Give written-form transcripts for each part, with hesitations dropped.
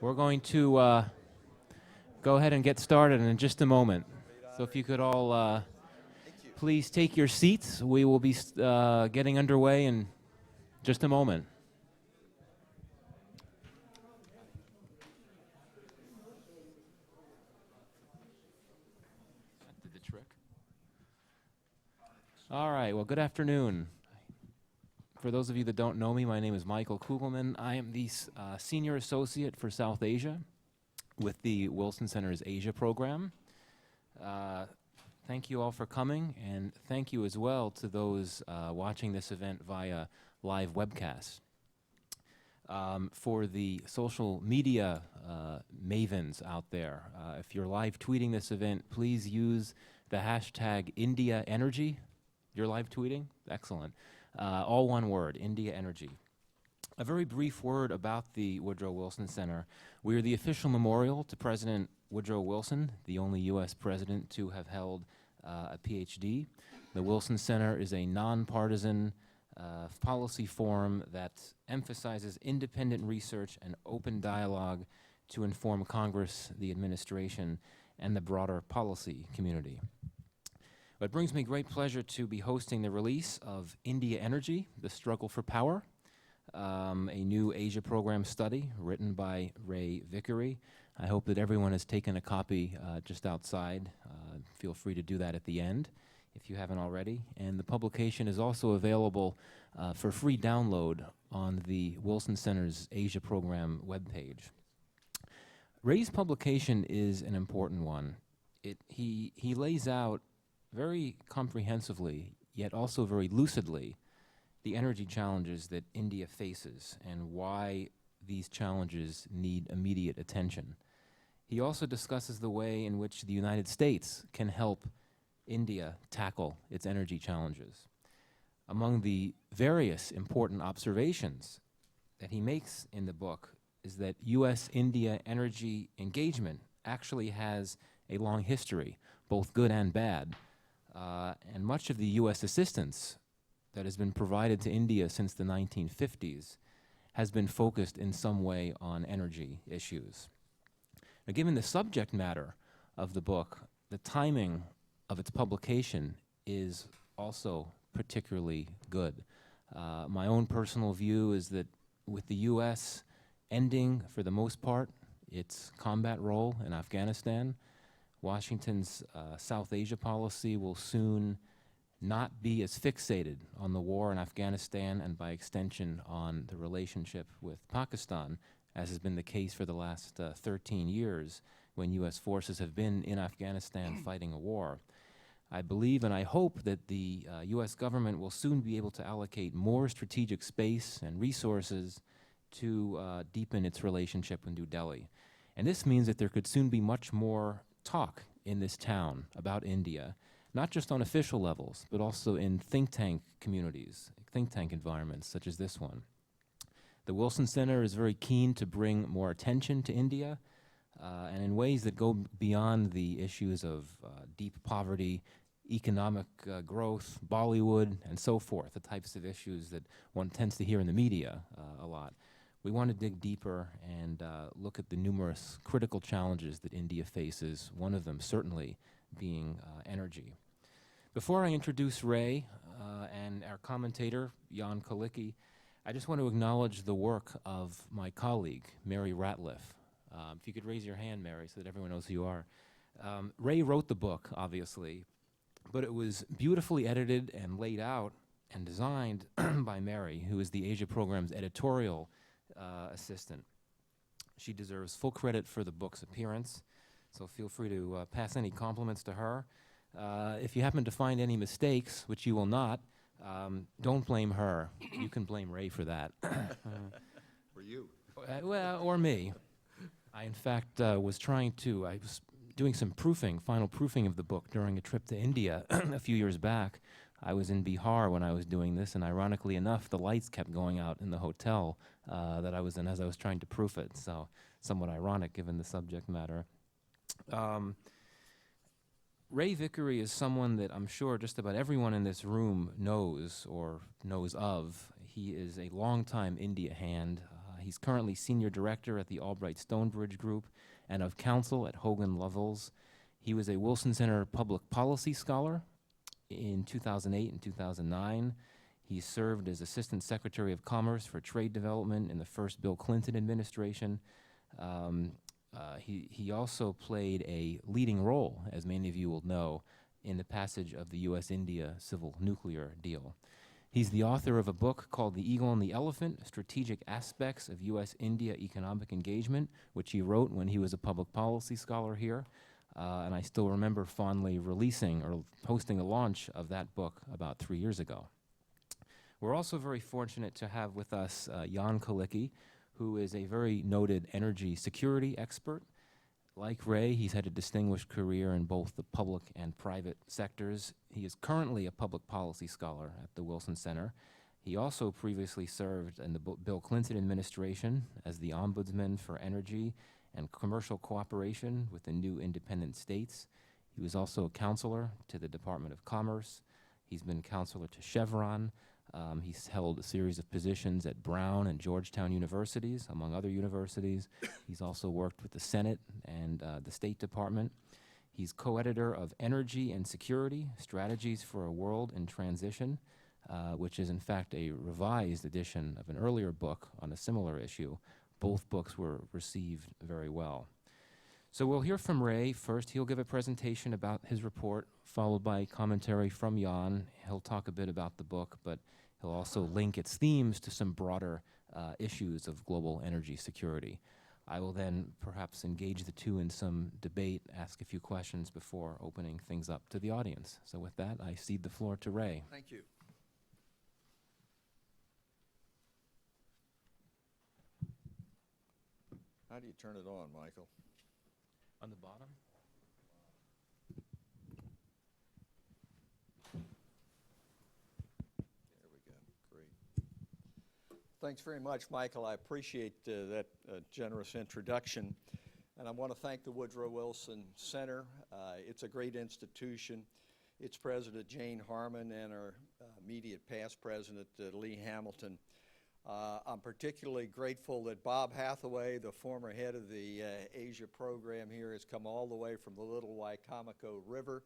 We're going to go ahead and get started in just a moment. So if you could all please take your seats. We will be getting underway in just a moment. That did the trick. All right, well, good afternoon. For those of you that don't know me, my name is Michael Kugelman. I am the Senior Associate for South Asia with the Wilson Center's Asia program. Thank you all for coming, and thank you as well to those watching this event via live webcast. For the social media mavens out there, if you're live tweeting this event, please use the hashtag IndiaEnergy. You're live tweeting? Excellent. All one word, India Energy. A very brief word about the Woodrow Wilson Center. We are the official memorial to President Woodrow Wilson, the only U.S. president to have held a PhD. The Wilson Center is a nonpartisan policy forum that emphasizes independent research and open dialogue to inform Congress, the administration, and the broader policy community. It brings me great pleasure to be hosting the release of India Energy, The Struggle for Power, a new Asia program study written by Ray Vickery. I hope that everyone has taken a copy just outside. Feel free to do that at the end if you haven't already. And the publication is also available for free download on the Wilson Center's Asia program webpage. Ray's publication is an important one. He lays out very comprehensively, yet also very lucidly, the energy challenges that India faces and why these challenges need immediate attention. He also discusses the way in which the United States can help India tackle its energy challenges. Among the various important observations that he makes in the book is that U.S.-India energy engagement actually has a long history, both good and bad. And much of the U.S. assistance that has been provided to India since the 1950s has been focused in some way on energy issues. Now, given the subject matter of the book, the timing of its publication is also particularly good. My own personal view is that with the U.S. ending, for the most part, its combat role in Afghanistan, Washington's South Asia policy will soon not be as fixated on the war in Afghanistan and by extension on the relationship with Pakistan, as has been the case for the last 13 years when U.S. forces have been in Afghanistan fighting a war. I believe and I hope that the U.S. government will soon be able to allocate more strategic space and resources to deepen its relationship with New Delhi. And this means that there could soon be much more talk in this town about India, not just on official levels, but also in think tank communities, think tank environments such as this one. The Wilson Center is very keen to bring more attention to India, and in ways that go beyond the issues of deep poverty, economic growth, Bollywood, and so forth, the types of issues that one tends to hear in the media a lot. We want to dig deeper and look at the numerous critical challenges that India faces, one of them certainly being energy. Before I introduce Ray and our commentator, Jan Kalicki, I just want to acknowledge the work of my colleague, Mary Ratliff. If you could raise your hand, Mary, so that everyone knows who you are. Ray wrote the book, obviously, but it was beautifully edited and laid out and designed by Mary, who is the Asia program's editorial assistant. She deserves full credit for the book's appearance, so feel free to pass any compliments to her. If you happen to find any mistakes, which you will not, don't blame her. You can blame Ray for that. Or you. Well, or me. I, in fact, I was doing some proofing, final proofing of the book during a trip to India a few years back. I was in Bihar when I was doing this, and ironically enough, the lights kept going out in the hotel that I was in as I was trying to proof it, so somewhat ironic given the subject matter. Ray Vickery is someone that I'm sure just about everyone in this room knows or knows of. He is a longtime India hand. He's currently Senior Director at the Albright Stonebridge Group and of Counsel at Hogan Lovells. He was a Wilson Center Public Policy Scholar in 2008 and 2009. He served as Assistant Secretary of Commerce for Trade Development in the first Bill Clinton administration. He also played a leading role, as many of you will know, in the passage of the U.S.-India civil nuclear deal. He's the author of a book called The Eagle and the Elephant, Strategic Aspects of U.S.-India Economic Engagement, which he wrote when he was a public policy scholar here. And I still remember fondly releasing or hosting the launch of that book about 3 years ago. We're also very fortunate to have with us Jan Kalicki, who is a very noted energy security expert. Like Ray, he's had a distinguished career in both the public and private sectors. He is currently a public policy scholar at the Wilson Center. He also previously served in the Bill Clinton administration as the Ombudsman for Energy and Commercial Cooperation with the new independent states. He was also a counselor to the Department of Commerce. He's been counselor to Chevron. He's held a series of positions at Brown and Georgetown universities, among other universities. He's also worked with the Senate and the State Department. He's co-editor of Energy and Security, Strategies for a World in Transition, which is in fact a revised edition of an earlier book on a similar issue. Both books were received very well. So we'll hear from Ray first. He'll give a presentation about his report, followed by commentary from Jan. He'll talk a bit about the book, but he'll also link its themes to some broader issues of global energy security. I will then perhaps engage the two in some debate, ask a few questions before opening things up to the audience. So with that, I cede the floor to Ray. Thank you. How do you turn it on, Michael? On the bottom? There we go. Great. Thanks very much, Michael. I appreciate that generous introduction. And I want to thank the Woodrow Wilson Center. It's a great institution. Its president, Jane Harmon, and our immediate past president, Lee Hamilton. I'm particularly grateful that Bob Hathaway, the former head of the Asia program here, has come all the way from the Little Wicomico River.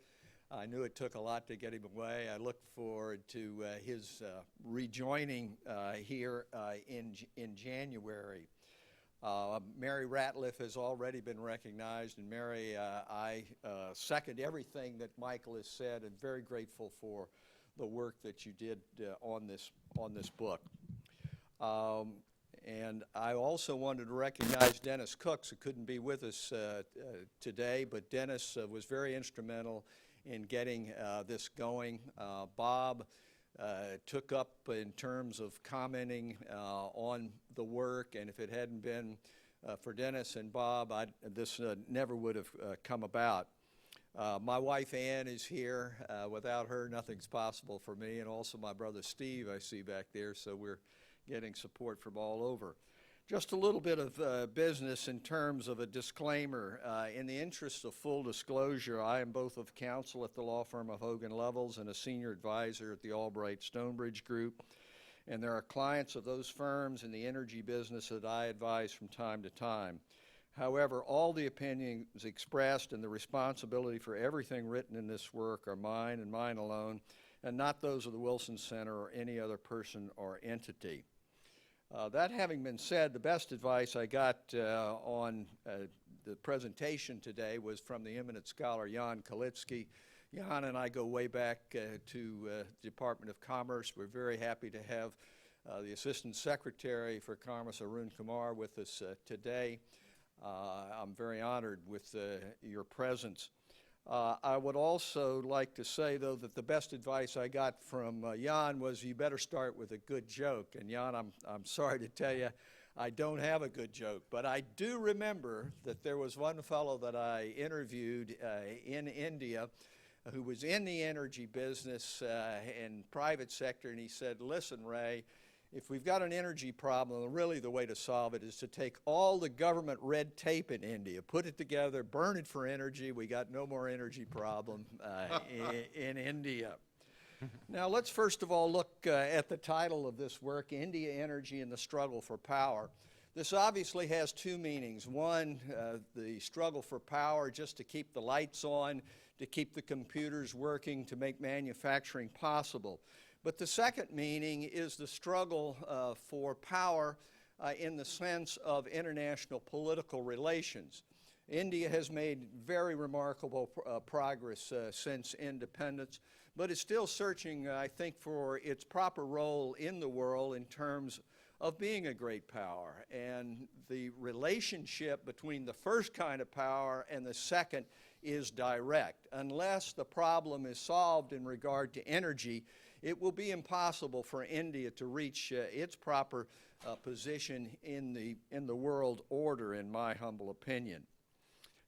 I knew it took a lot to get him away. I look forward to his rejoining here in January. Mary Ratliff has already been recognized, and Mary, I second everything that Michael has said, and very grateful for the work that you did on this book. And I also wanted to recognize Dennis Cooks, who couldn't be with us today, but Dennis was very instrumental in getting this going. Bob took up in terms of commenting on the work, and if it hadn't been for Dennis and Bob, this never would have come about. My wife Ann is here. Without her, nothing's possible for me, and also my brother Steve I see back there, so we're getting support from all over. Just a little bit of business in terms of a disclaimer. In the interest of full disclosure, I am both of counsel at the law firm of Hogan Lovells and a senior advisor at the Albright Stonebridge Group. And there are clients of those firms in the energy business that I advise from time to time. However, all the opinions expressed and the responsibility for everything written in this work are mine and mine alone, and not those of the Wilson Center or any other person or entity. That having been said, the best advice I got on the presentation today was from the eminent scholar Jan Kalicki. Jan and I go way back to the Department of Commerce. We're very happy to have the Assistant Secretary for Commerce, Arun Kumar, with us today. I'm very honored with your presence. I would also like to say, though, that the best advice I got from Jan was you better start with a good joke. And Jan, I'm sorry to tell you, I don't have a good joke. But I do remember that there was one fellow that I interviewed in India who was in the energy business and private sector, and he said, listen, Ray, if we've got an energy problem, really the way to solve it is to take all the government red tape in India, put it together, burn it for energy. We got no more energy problem in India. Now let's first of all look at the title of this work, India Energy and the Struggle for Power. This obviously has two meanings. One, the struggle for power just to keep the lights on, to keep the computers working, to make manufacturing possible. But the second meaning is the struggle for power in the sense of international political relations. India has made very remarkable progress since independence, but is still searching, I think, for its proper role in the world in terms of being a great power. And the relationship between the first kind of power and the second is direct. Unless the problem is solved in regard to energy, it will be impossible for India to reach its proper position in the world order, in my humble opinion.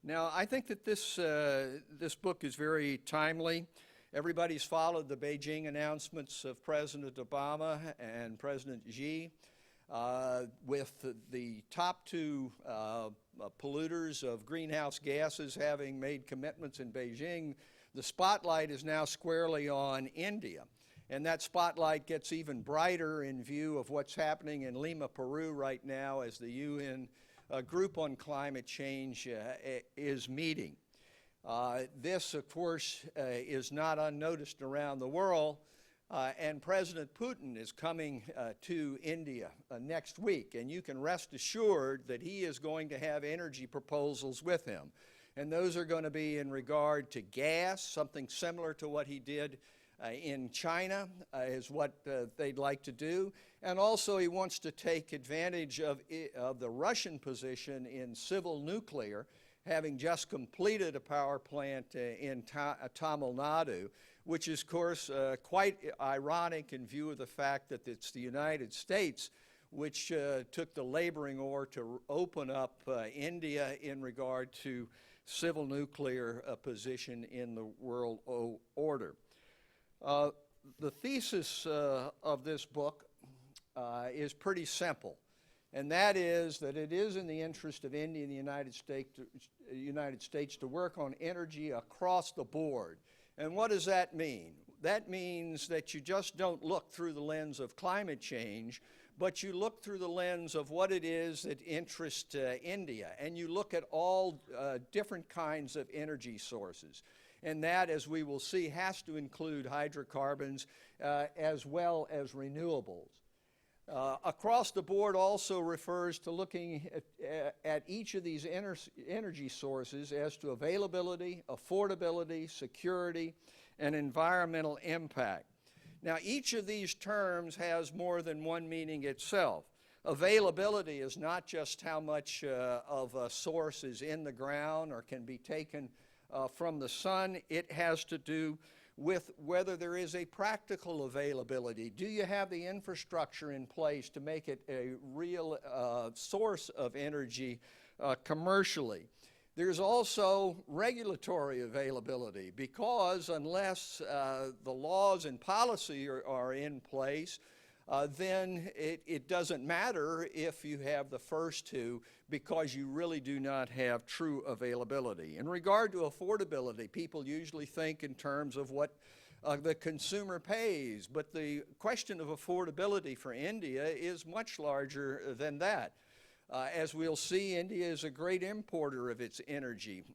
Now, I think that this book is very timely. Everybody's followed the Beijing announcements of President Obama and President Xi. With the top two polluters of greenhouse gases having made commitments in Beijing, the spotlight is now squarely on India. And that spotlight gets even brighter in view of what's happening in Lima, Peru right now as the UN group on climate change is meeting. This, of course, is not unnoticed around the world. And President Putin is coming to India next week, and you can rest assured that he is going to have energy proposals with him. And those are going to be in regard to gas, something similar to what he did in China is what they'd like to do. And also he wants to take advantage of the Russian position in civil nuclear, having just completed a power plant in Tamil Nadu, which is, of course, quite ironic in view of the fact that it's the United States which took the laboring oar to open up India in regard to civil nuclear position in the world order. The thesis of this book is pretty simple, and that is that it is in the interest of India and the United States to work on energy across the board. And what does that mean? That means that you just don't look through the lens of climate change, but you look through the lens of what it is that interests India, and you look at all different kinds of energy sources. And that, as we will see, has to include hydrocarbons as well as renewables. Across the board also refers to looking at each of these energy sources as to availability, affordability, security, and environmental impact. Now, each of these terms has more than one meaning itself. Availability is not just how much of a source is in the ground or can be taken from the sun. It has to do with whether there is a practical availability. Do you have the infrastructure in place to make it a real source of energy commercially? There's also regulatory availability, because unless the laws and policy are in place, then it doesn't matter if you have the first two, because you really do not have true availability. In regard to affordability, people usually think in terms of what the consumer pays, but the question of affordability for India is much larger than that. As we'll see, India is a great importer of its energy.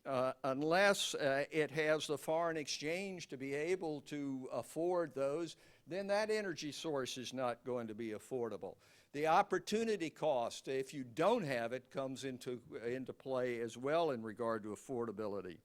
Unless it has the foreign exchange to be able to afford those, then that energy source is not going to be affordable. The opportunity cost, if you don't have it, comes into play as well in regard to affordability.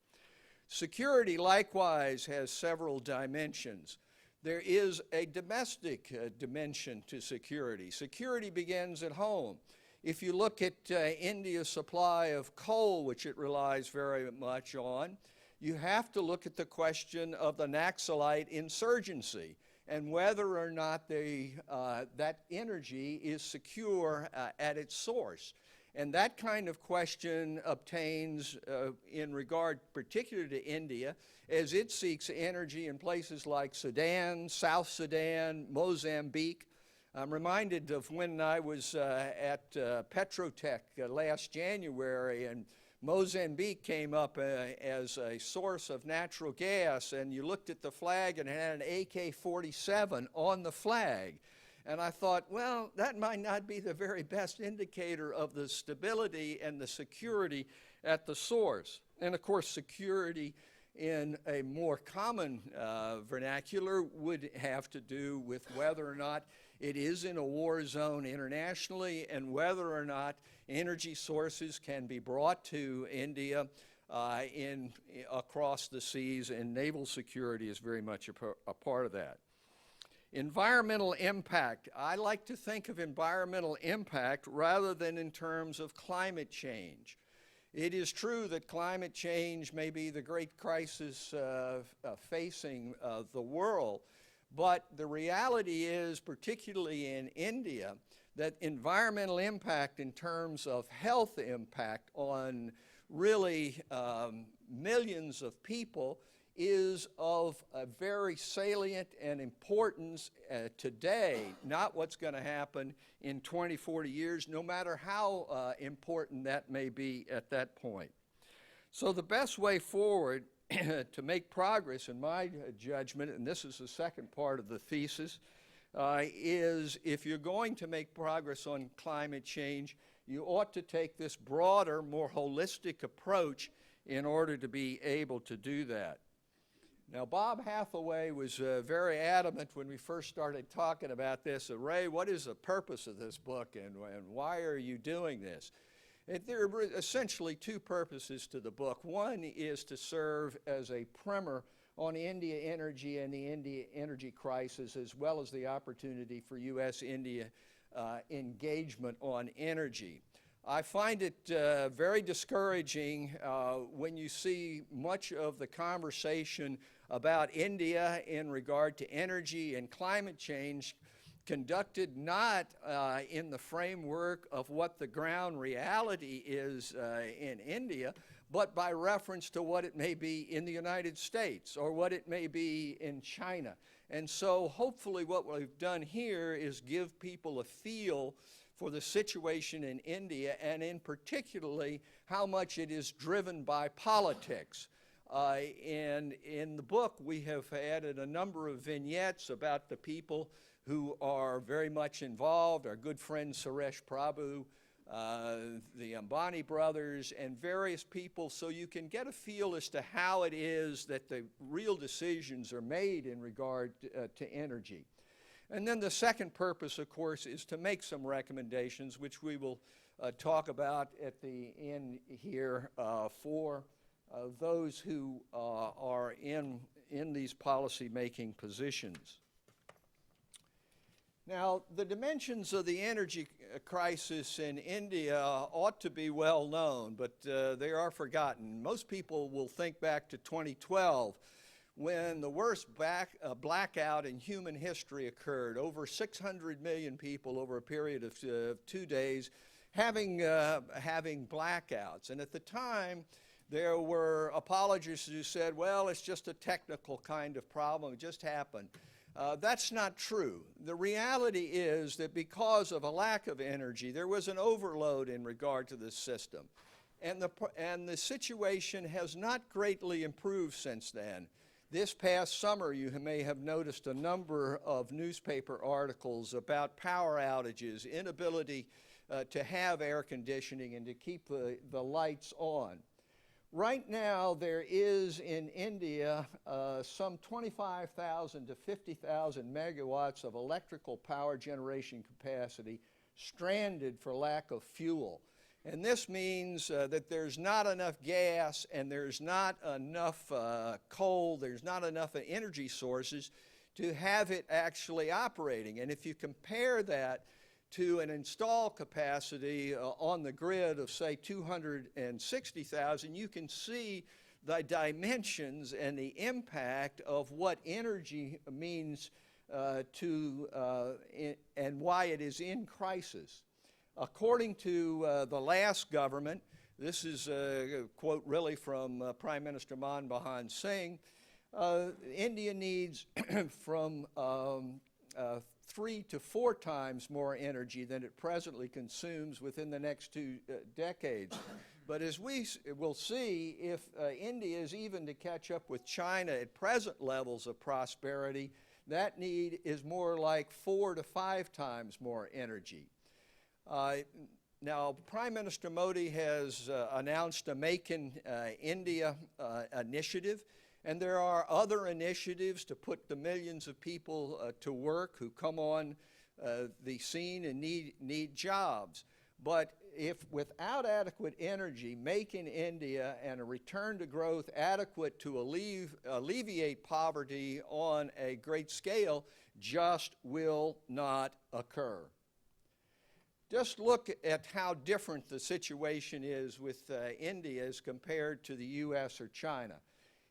Security, likewise, has several dimensions. There is a domestic dimension to security. Security begins at home. If you look at India's supply of coal, which it relies very much on, you have to look at the question of the Naxalite insurgency and whether or not that energy is secure at its source. And that kind of question obtains in regard particularly to India as it seeks energy in places like Sudan, South Sudan, Mozambique. I'm reminded of when I was at Petrotech last January, and Mozambique came up as a source of natural gas, and you looked at the flag and it had an AK-47 on the flag. And I thought, well, that might not be the very best indicator of the stability and the security at the source. And of course, security in a more common vernacular would have to do with whether or not it is in a war zone internationally and whether or not energy sources can be brought to India across the seas, and naval security is very much a part of that. Environmental impact. I like to think of environmental impact rather than in terms of climate change. It is true that climate change may be the great crisis facing the world, but the reality is, particularly in India, that environmental impact in terms of health impact on really millions of people is of a very salient and importance today, not what's going to happen in 20, 40 years, no matter how important that may be at that point. So the best way forward to make progress, in my judgment, and this is the second part of the thesis, is if you're going to make progress on climate change, you ought to take this broader, more holistic approach in order to be able to do that. Now, Bob Hathaway was very adamant when we first started talking about this. Ray, what is the purpose of this book, and why are you doing this? There are essentially two purposes to the book. One is to serve as a primer on India energy and the India energy crisis, as well as the opportunity for U.S.-India engagement on energy. I find it very discouraging when you see much of the conversation about India in regard to energy and climate change conducted not in the framework of what the ground reality is in India, but by reference to what it may be in the United States or what it may be in China. And so hopefully what we've done here is give people a feel for the situation in India, and in particularly how much it is driven by politics. And in the book, we have added a number of vignettes about the people who are very much involved, our good friend Suresh Prabhu, the Ambani brothers, and various people, so you can get a feel as to how it is that the real decisions are made in regard to energy. And then the second purpose, of course, is to make some recommendations, which we will talk about at the end here for those who are in these policy-making positions. Now, the dimensions of the energy crisis in India ought to be well known, but they are forgotten. Most people will think back to 2012, when the worst blackout in human history occurred. Over 600 million people over a period of 2 days having blackouts. And at the time, there were apologists who said, well, it's just a technical kind of problem, it just happened. That's not true. The reality is that because of a lack of energy, there was an overload in regard to this system. And the situation has not greatly improved since then. This past summer, you may have noticed a number of newspaper articles about power outages, inability to have air conditioning and to keep the lights on. Right now, there is in India some 25,000 to 50,000 megawatts of electrical power generation capacity stranded for lack of fuel. And this means that there's not enough gas and there's not enough coal, there's not enough energy sources to have it actually operating. And if you compare that to an installed capacity on the grid of, say, 260,000, you can see the dimensions and the impact of what energy means and why it is in crisis. According to the last government, this is a quote really from Prime Minister Manmohan Singh, India needs from 3 to 4 times more energy than it presently consumes within the next 2 decades. But as we will see, if India is even to catch up with China at present levels of prosperity, that need is more like 4 to 5 times more energy. Now, Prime Minister Modi has announced a Make in India initiative, and there are other initiatives to put the millions of people to work who come on the scene and need jobs. But if without adequate energy, Make in India and a return to growth adequate to alleviate poverty on a great scale just will not occur. Just look at how different the situation is with India as compared to the U.S. or China.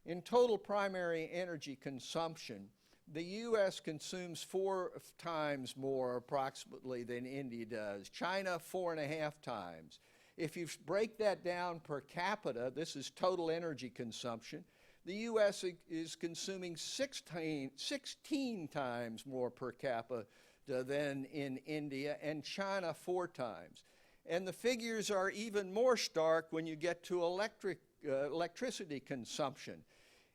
In total primary energy consumption, the U.S. consumes 4 times more approximately than India does. China, 4.5 times. If you break that down per capita, this is total energy consumption, the U.S. is consuming 16 times more per capita than in India, and China 4 times. And the figures are even more stark when you get to electricity consumption.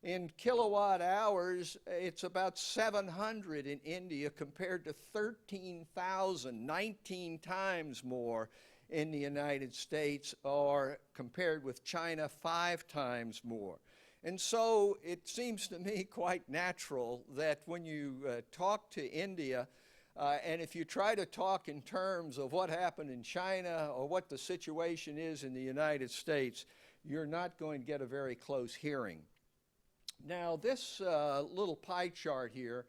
In kilowatt hours, it's about 700 in India compared to 13,000, 19 times more in the United States, or compared with China, 5 times more. And so it seems to me quite natural that when you talk to India, and if you try to talk in terms of what happened in China or what the situation is in the United States, you're not going to get a very close hearing. Now, this little pie chart here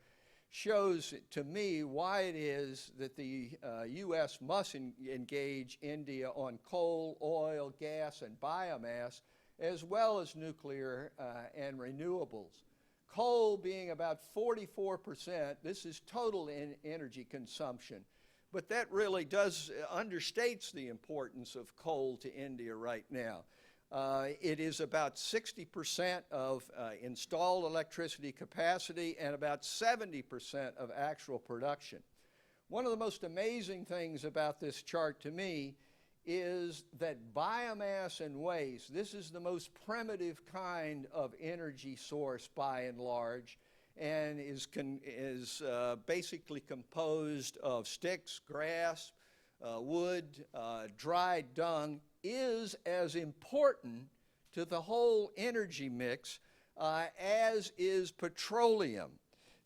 shows to me why it is that the U.S. must engage India on coal, oil, gas, and biomass, as well as nuclear and renewables. Coal being about 44%, this is total energy consumption. But that really understates the importance of coal to India right now. It is about 60% of installed electricity capacity and about 70% of actual production. One of the most amazing things about this chart to me is that biomass and waste, this is the most primitive kind of energy source by and large, and is basically composed of sticks, grass, wood, dried dung, is as important to the whole energy mix as is petroleum.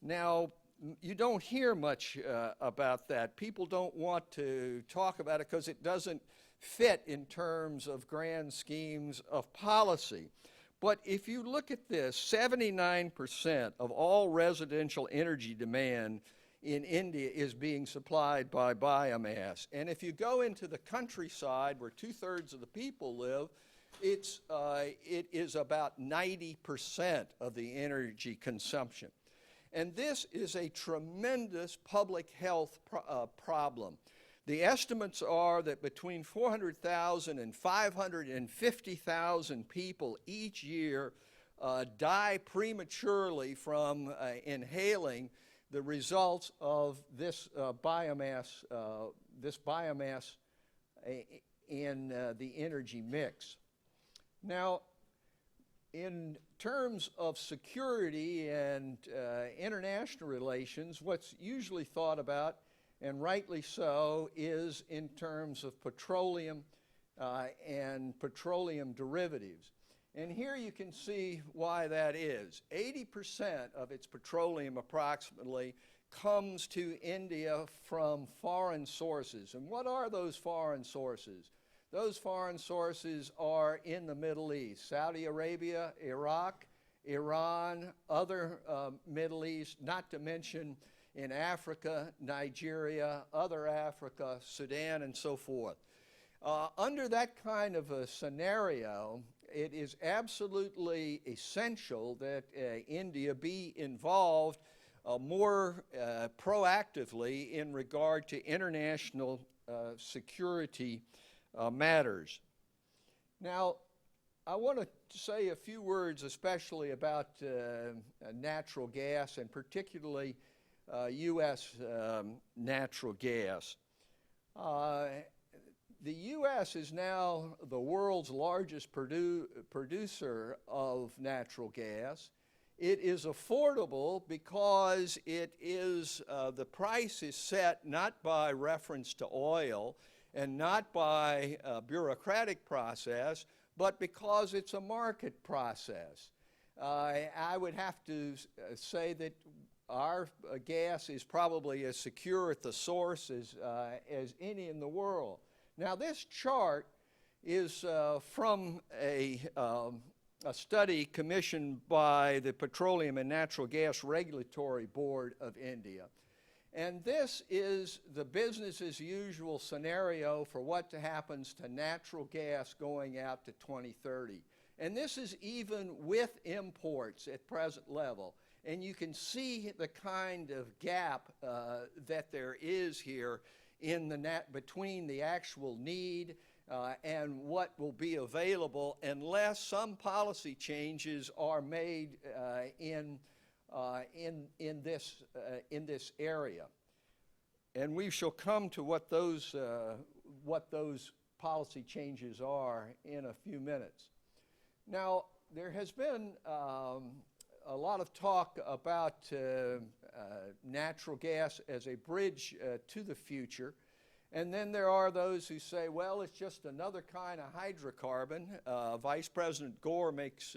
Now, you don't hear much about that. People don't want to talk about it because it doesn't fit in terms of grand schemes of policy. But if you look at this, 79% of all residential energy demand in India is being supplied by biomass. And if you go into the countryside where 2/3 of the people live, it is about 90% of the energy consumption. And this is a tremendous public health problem. The estimates are that between 400,000 and 550,000 people each year die prematurely from inhaling the results of this biomass in the energy mix. Now, in terms of security and international relations, what's usually thought about, and rightly so, is in terms of petroleum and petroleum derivatives. And here you can see why that is. 80% of its petroleum approximately comes to India from foreign sources. And what are those foreign sources? Those foreign sources are in the Middle East: Saudi Arabia, Iraq, Iran, other Middle East, not to mention in Africa, Nigeria, other Africa, Sudan, and so forth. Under that kind of a scenario, it is absolutely essential that India be involved more proactively in regard to international security matters. Now, I want to say a few words especially about natural gas, and particularly U.S. natural gas. The U.S. is now the world's largest producer of natural gas. It is affordable because it is, the price is set not by reference to oil and not by a bureaucratic process, but because it's a market process. I would have to say that our gas is probably as secure at the source as any in the world. Now, this chart is from a study commissioned by the Petroleum and Natural Gas Regulatory Board of India. And this is the business as usual scenario for what happens to natural gas going out to 2030. And this is even with imports at present level. And you can see the kind of gap that there is here in the between the actual need and what will be available unless some policy changes are made in this area. And we shall come to what those policy changes are in a few minutes. Now, there has been a lot of talk about natural gas as a bridge to the future. And then there are those who say, well, it's just another kind of hydrocarbon. Vice President Gore makes,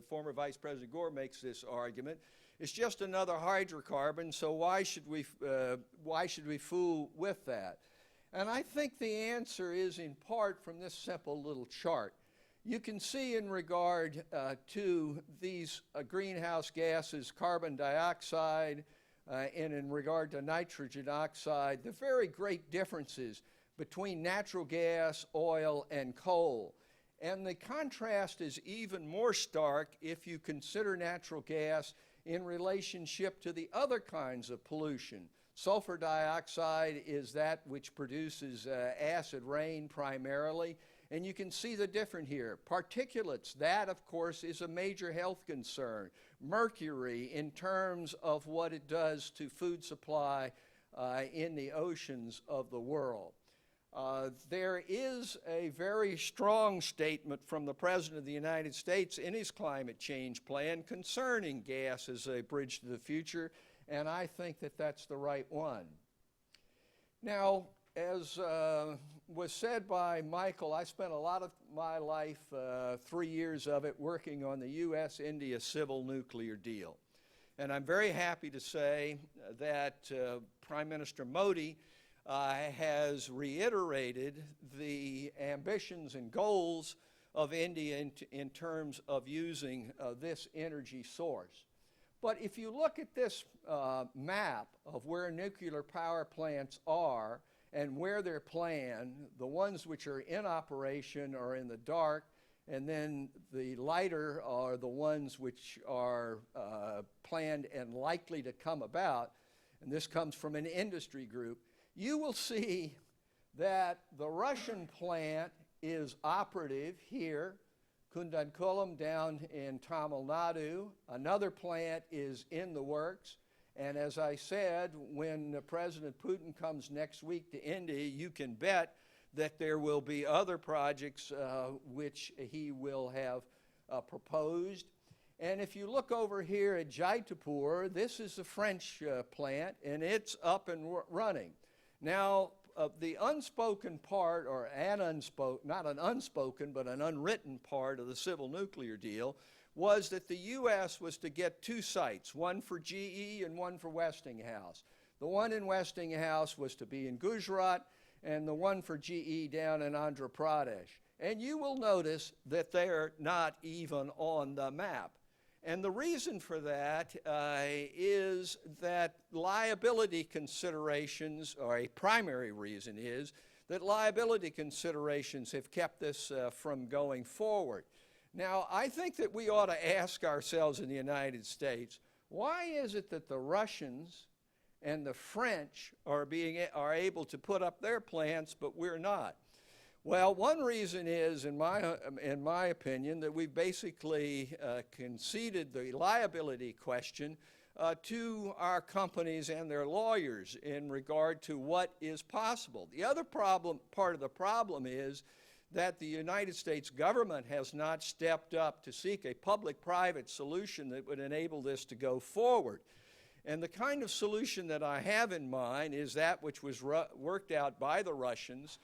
former Vice President Gore makes this argument. It's just another hydrocarbon, so why should we fool with that? And I think the answer is in part from this simple little chart. You can see in regard to these greenhouse gases, carbon dioxide, and in regard to nitrogen oxide, the very great differences between natural gas, oil, and coal. And the contrast is even more stark if you consider natural gas in relationship to the other kinds of pollution. Sulfur dioxide is that which produces acid rain primarily, and you can see the difference here. Particulates, that of course is a major health concern. Mercury in terms of what it does to food supply in the oceans of the world. There is a very strong statement from the President of the United States in his climate change plan concerning gas as a bridge to the future, and I think that that's the right one. Now, as was said by Michael, I spent a lot of my life, 3 years of it, working on the U.S.-India civil nuclear deal. And I'm very happy to say that Prime Minister Modi has reiterated the ambitions and goals of India in terms of using this energy source. But if you look at this map of where nuclear power plants are and where they're planned, the ones which are in operation are in the dark, and then the lighter are the ones which are planned and likely to come about, and this comes from an industry group. You will see that the Russian plant is operative here, Kudankulam down in Tamil Nadu. Another plant is in the works. And as I said, when President Putin comes next week to India, you can bet that there will be other projects which he will have proposed. And if you look over here at Jaitapur, this is a French plant, and it's up and running. Now, the unspoken part, or not an unspoken, but an unwritten part of the civil nuclear deal was that the U.S. was to get two sites, one for GE and one for Westinghouse. The one in Westinghouse was to be in Gujarat, and the one for GE down in Andhra Pradesh. And you will notice that they're not even on the map. And the reason for that is that liability considerations, or a primary reason is that liability considerations have kept this from going forward. Now, I think that we ought to ask ourselves in the United States, why is it that the Russians and the French are able to put up their plants, but we're not? Well, one reason is, in my opinion, that we've basically conceded the liability question to our companies and their lawyers in regard to what is possible. The other part of the problem is that the United States government has not stepped up to seek a public-private solution that would enable this to go forward. And the kind of solution that I have in mind is that which was worked out by the Russians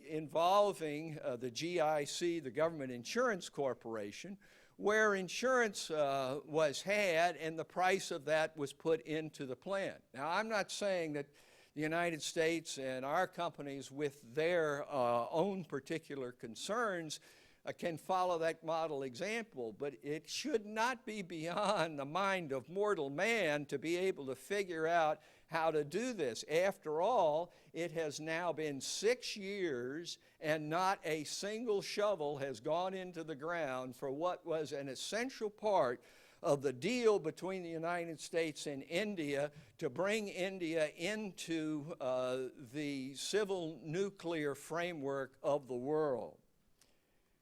involving the GIC, the Government Insurance Corporation, where insurance was had and the price of that was put into the plan. Now, I'm not saying that the United States and our companies with their own particular concerns can follow that model example, but it should not be beyond the mind of mortal man to be able to figure out how to do this. After all, it has now been 6 years and not a single shovel has gone into the ground for what was an essential part of the deal between the United States and India to bring India into the civil nuclear framework of the world.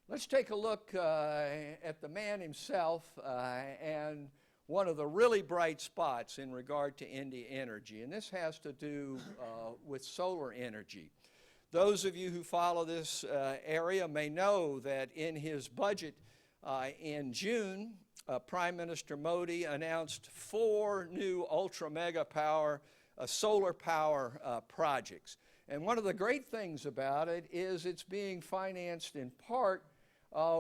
Let's take a look at the man himself and one of the really bright spots in regard to India energy, and this has to do with solar energy. Those of you who follow this area may know that in his budget in June, Prime Minister Modi announced 4 new ultra-mega power solar power projects. And one of the great things about it is it's being financed in part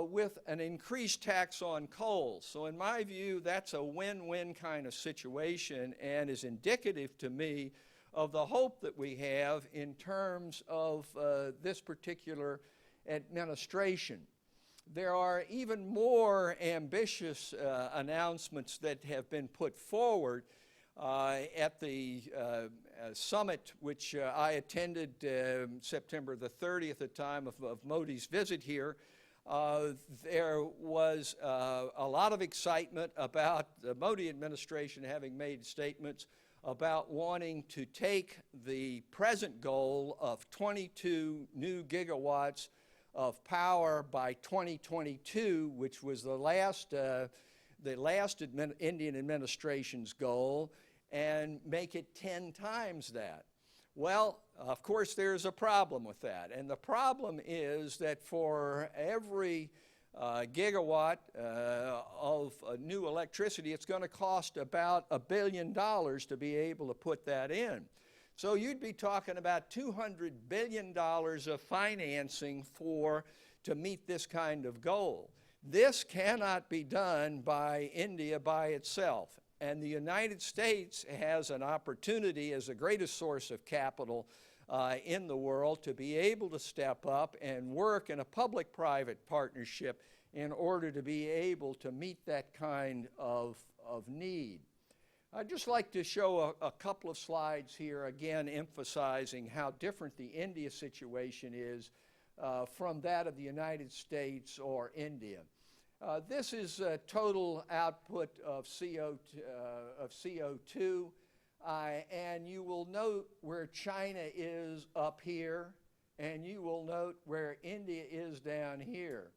with an increased tax on coal. So in my view, that's a win-win kind of situation and is indicative to me of the hope that we have in terms of this particular administration. There are even more ambitious announcements that have been put forward at the summit, which I attended September the 30th at the time of Modi's visit here. There was a lot of excitement about the Modi administration having made statements about wanting to take the present goal of 22 new gigawatts of power by 2022, which was the last Indian administration's goal, and make it 10 times that. Well, of course, there's a problem with that. And the problem is that for every gigawatt of new electricity, it's going to cost about $1 billion to be able to put that in. So you'd be talking about $200 billion of financing to meet this kind of goal. This cannot be done by India by itself. And the United States has an opportunity as the greatest source of capital in the world to be able to step up and work in a public-private partnership in order to be able to meet that kind of need. I'd just like to show a couple of slides here, again emphasizing how different the India situation is from that of the United States or India. This is total output of CO2, and you will note where China is up here, and you will note where India is down here.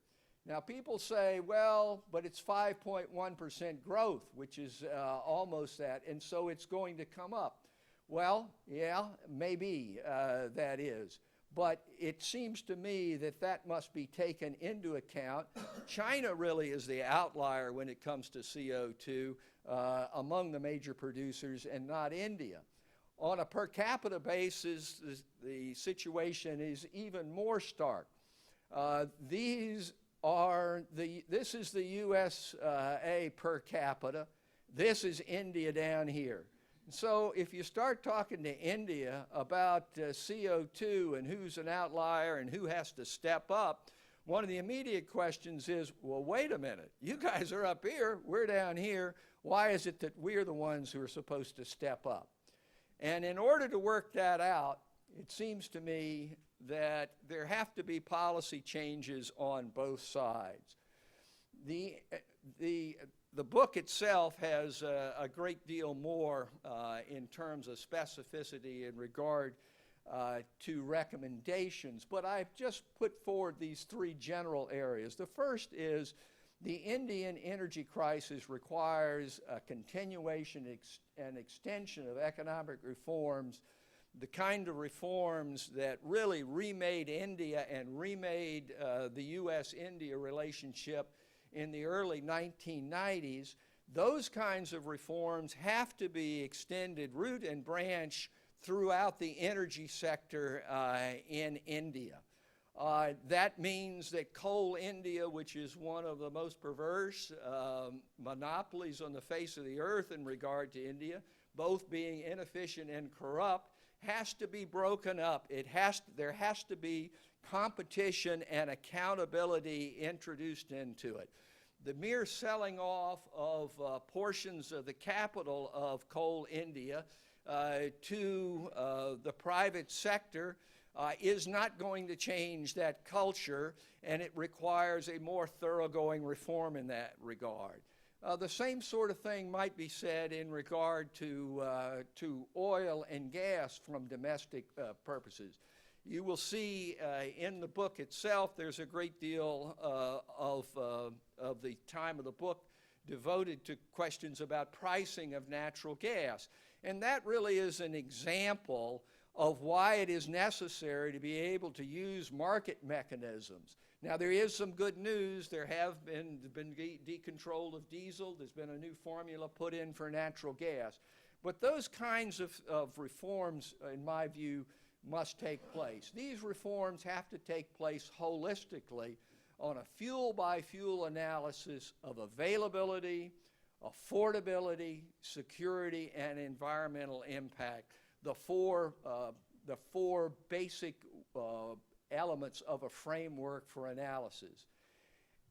Now, people say, well, but it's 5.1% growth, which is almost that, and so it's going to come up. Well, yeah, maybe that is. But it seems to me that that must be taken into account. China really is the outlier when it comes to CO2 among the major producers, and not India. On a per capita basis, the situation is even more stark. This is the USA per capita. This is India down here. So if you start talking to India about CO2 and who's an outlier and who has to step up, one of the immediate questions is, well, wait a minute. You guys are up here. We're down here. Why is it that we're the ones who are supposed to step up? And in order to work that out, it seems to me that there have to be policy changes on both sides. The book itself has a great deal more in terms of specificity in regard to recommendations, but I've just put forward these 3 general areas. The first is the Indian energy crisis requires a continuation and extension of economic reforms the kind of reforms that really remade India and remade the U.S.-India relationship in the early 1990s, those kinds of reforms have to be extended root and branch throughout the energy sector in India. That means that Coal India, which is one of the most perverse monopolies on the face of the earth in regard to India, both being inefficient and corrupt, has to be broken up. There has to be competition and accountability introduced into it. The mere selling off of portions of the capital of Coal India to the private sector is not going to change that culture, and it requires a more thoroughgoing reform in that regard. The same sort of thing might be said in regard to oil and gas from domestic purposes. You will see in the book itself there's a great deal of the time of the book devoted to questions about pricing of natural gas. And that really is an example of why it is necessary to be able to use market mechanisms. Now, there is some good news. There have been decontrol of diesel. There's been a new formula put in for natural gas. But those kinds of reforms, in my view, must take place. These reforms have to take place holistically on a fuel-by-fuel analysis of availability, affordability, security, and environmental impact, the four basic elements of a framework for analysis.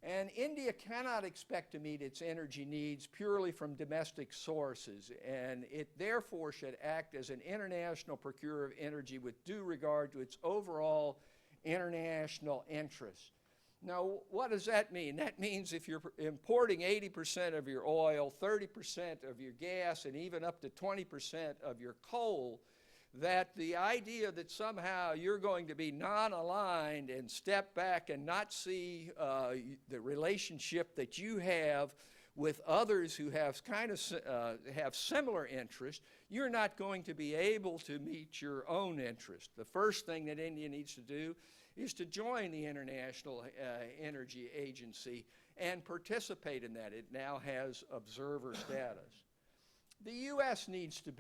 And India cannot expect to meet its energy needs purely from domestic sources, and it therefore should act as an international procurer of energy with due regard to its overall international interests. Now, what does that mean? That means if you're importing 80% of your oil, 30% of your gas, and even up to 20% of your coal, that the idea that somehow you're going to be non-aligned and step back and not see the relationship that you have with others who have have similar interests, you're not going to be able to meet your own interest. The first thing that India needs to do is to join the International Energy Agency and participate in that. It now has observer status. The U.S. needs to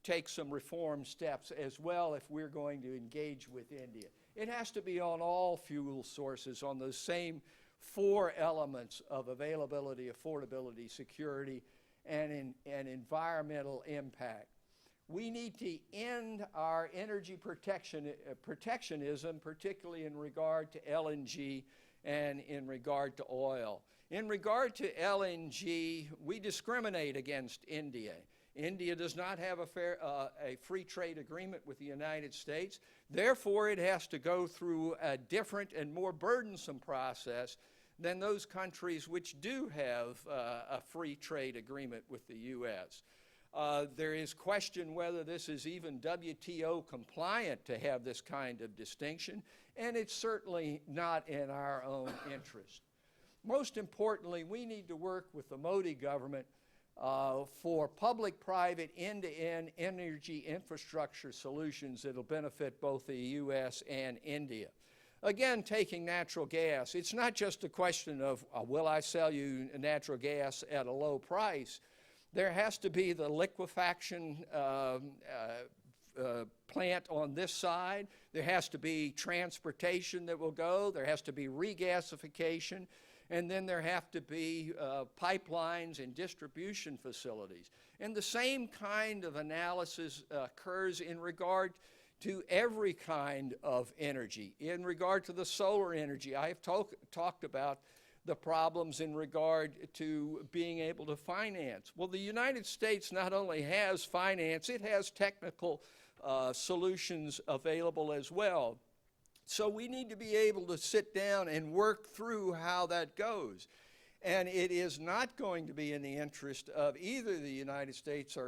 take some reform steps as well if we're going to engage with India. It has to be on all fuel sources, on those same four elements of availability, affordability, security, and environmental impact. We need to end our energy protectionism, particularly in regard to LNG and in regard to oil. In regard to LNG, we discriminate against India. India does not have a free trade agreement with the United States. Therefore, it has to go through a different and more burdensome process than those countries which do have a free trade agreement with the U.S. There is question whether this is even WTO compliant to have this kind of distinction, and it's certainly not in our own interest. Most importantly, we need to work with the Modi government for public-private end-to-end energy infrastructure solutions that will benefit both the U.S. and India. Again, taking natural gas, it's not just a question of will I sell you natural gas at a low price. There has to be the liquefaction plant on this side. There has to be transportation that will go. There has to be regasification. And then there have to be pipelines and distribution facilities. And the same kind of analysis occurs in regard to every kind of energy. In regard to the solar energy, I have talked about the problems in regard to being able to finance. Well, the United States not only has finance, it has technical solutions available as well. So we need to be able to sit down and work through how that goes. And it is not going to be in the interest of either the United States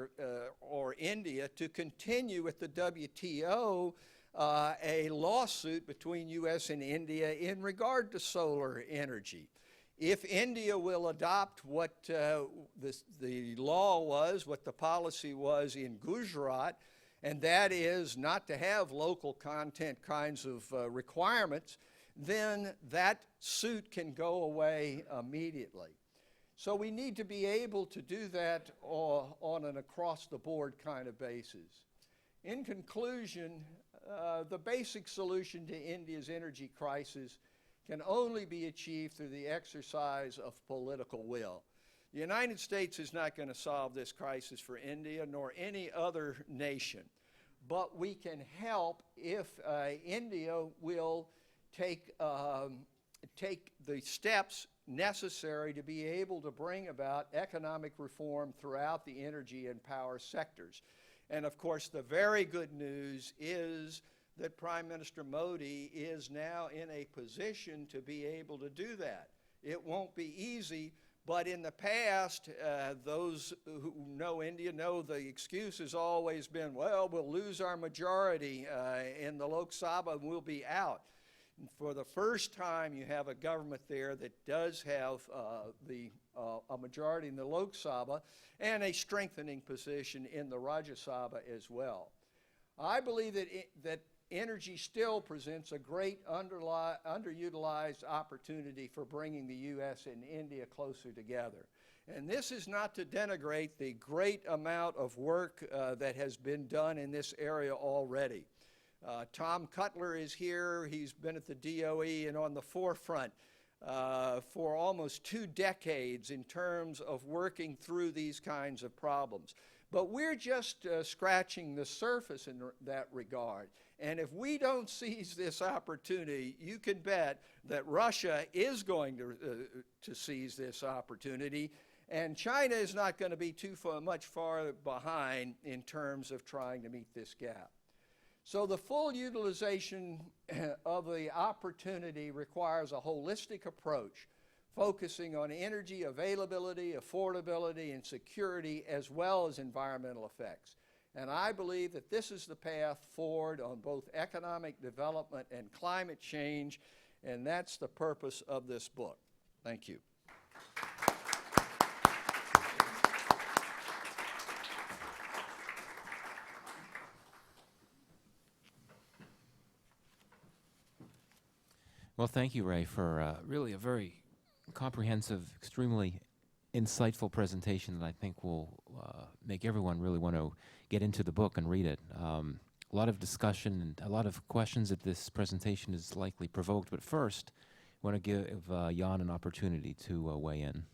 or India to continue with the WTO a lawsuit between U.S. and India in regard to solar energy. If India will adopt what the law was, what the policy was in Gujarat, and that is not to have local content kinds of requirements, then that suit can go away immediately. So we need to be able to do that on an across-the-board kind of basis. In conclusion, the basic solution to India's energy crisis can only be achieved through the exercise of political will. The United States is not going to solve this crisis for India nor any other nation, but we can help if India will take the steps necessary to be able to bring about economic reform throughout the energy and power sectors. And of course, the very good news is that Prime Minister Modi is now in a position to be able to do that. It won't be easy, but in the past, those who know India know the excuse has always been, well, we'll lose our majority in the Lok Sabha and we'll be out. And for the first time, you have a government there that does have a majority in the Lok Sabha and a strengthening position in the Rajya Sabha as well. I believe that energy still presents a great underutilized opportunity for bringing the U.S. and India closer together. And this is not to denigrate the great amount of work that has been done in this area already. Tom Cutler is here. He's been at the DOE and on the forefront for almost 2 decades in terms of working through these kinds of problems. But we're just scratching the surface in that regard. And if we don't seize this opportunity, you can bet that Russia is going to seize this opportunity, and China is not going to be much far behind in terms of trying to meet this gap. So the full utilization of the opportunity requires a holistic approach, focusing on energy availability, affordability, and security, as well as environmental effects. And I believe that this is the path forward on both economic development and climate change, and that's the purpose of this book. Thank you. Well, thank you, Ray, for really a very comprehensive, extremely insightful presentation that I think will make everyone really want to get into the book and read it. A lot of discussion and a lot of questions that this presentation is likely provoked, but first, I want to give Jan an opportunity to weigh in.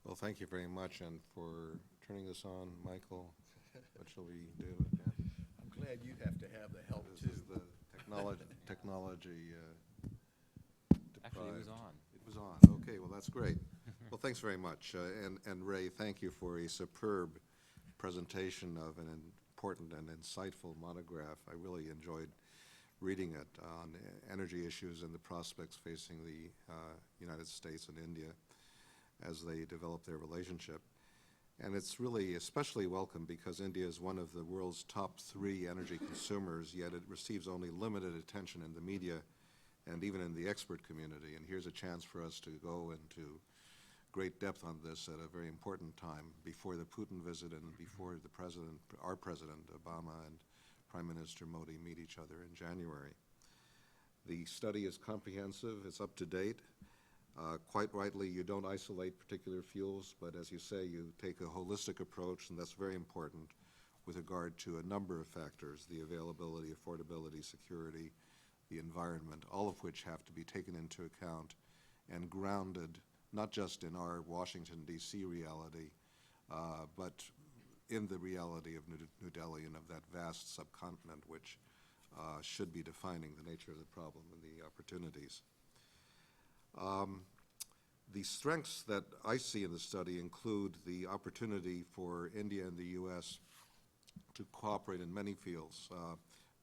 Well, thank you very much, and for turning this on, Michael. What shall we do? I'm glad you have to have the help, This too. is the technology Actually, it was on. It was on. Okay, well, that's great. Well, thanks very much. And Ray, thank you for a superb presentation of an important and insightful monograph. I really enjoyed reading it on energy issues and the prospects facing the United States and India as they develop their relationship. And it's really especially welcome because India is one of the world's top 3 energy consumers, yet it receives only limited attention in the media and even in the expert community. And here's a chance for us to go into great depth on this at a very important time before the Putin visit and before the president, our President Obama and Prime Minister Modi meet each other in January. The study is comprehensive, it's up to date. Quite rightly, you don't isolate particular fuels, but as you say, you take a holistic approach, and that's very important with regard to a number of factors, the availability, affordability, security, the environment, all of which have to be taken into account and grounded not just in our Washington, D.C. reality, but in the reality of New Delhi and of that vast subcontinent which should be defining the nature of the problem and the opportunities. The strengths that I see in the study include the opportunity for India and the U.S. to cooperate in many fields.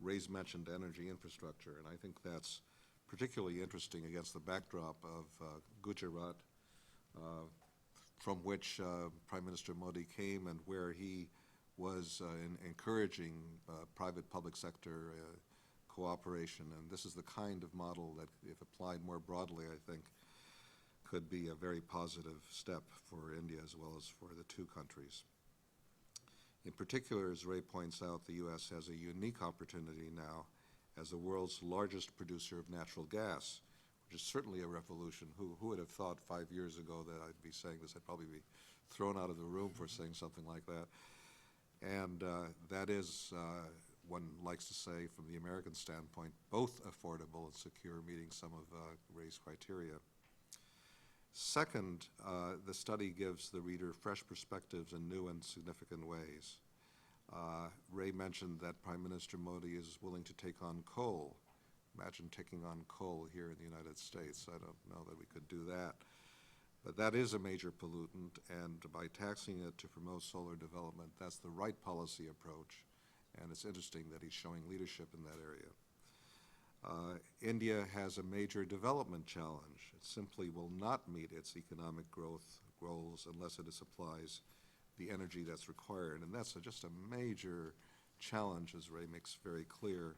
Ray's mentioned energy infrastructure, and I think that's particularly interesting against the backdrop of Gujarat, from which Prime Minister Modi came and where he was encouraging private-public sector cooperation. And this is the kind of model that, if applied more broadly, I think, could be a very positive step for India as well as for the 2 countries. In particular, as Ray points out, the U.S. has a unique opportunity now as the world's largest producer of natural gas, which is certainly a revolution. Who would have thought 5 years ago that I'd be saying this? I'd probably be thrown out of the room for saying something like that. And that is, one likes to say, from the American standpoint, both affordable and secure, meeting some of Ray's criteria. Second, the study gives the reader fresh perspectives in new and significant ways. Ray mentioned that Prime Minister Modi is willing to take on coal. Imagine taking on coal here in the United States. I don't know that we could do that. But that is a major pollutant, and by taxing it to promote solar development, that's the right policy approach, and it's interesting that he's showing leadership in that area. India has a major development challenge. It simply will not meet its economic growth goals unless it supplies the energy that's required, and that's just a major challenge, as Ray makes very clear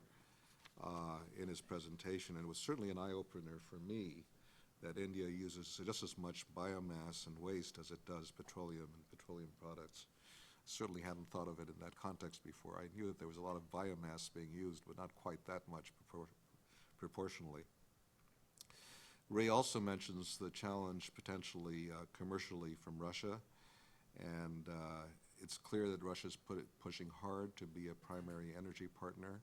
in his presentation. And it was certainly an eye-opener for me that India uses just as much biomass and waste as it does petroleum and petroleum products. Certainly hadn't thought of it in that context before. I knew that there was a lot of biomass being used, but not quite that much proportionally. Ray also mentions the challenge potentially commercially from Russia, and it's clear that Russia's pushing hard to be a primary energy partner.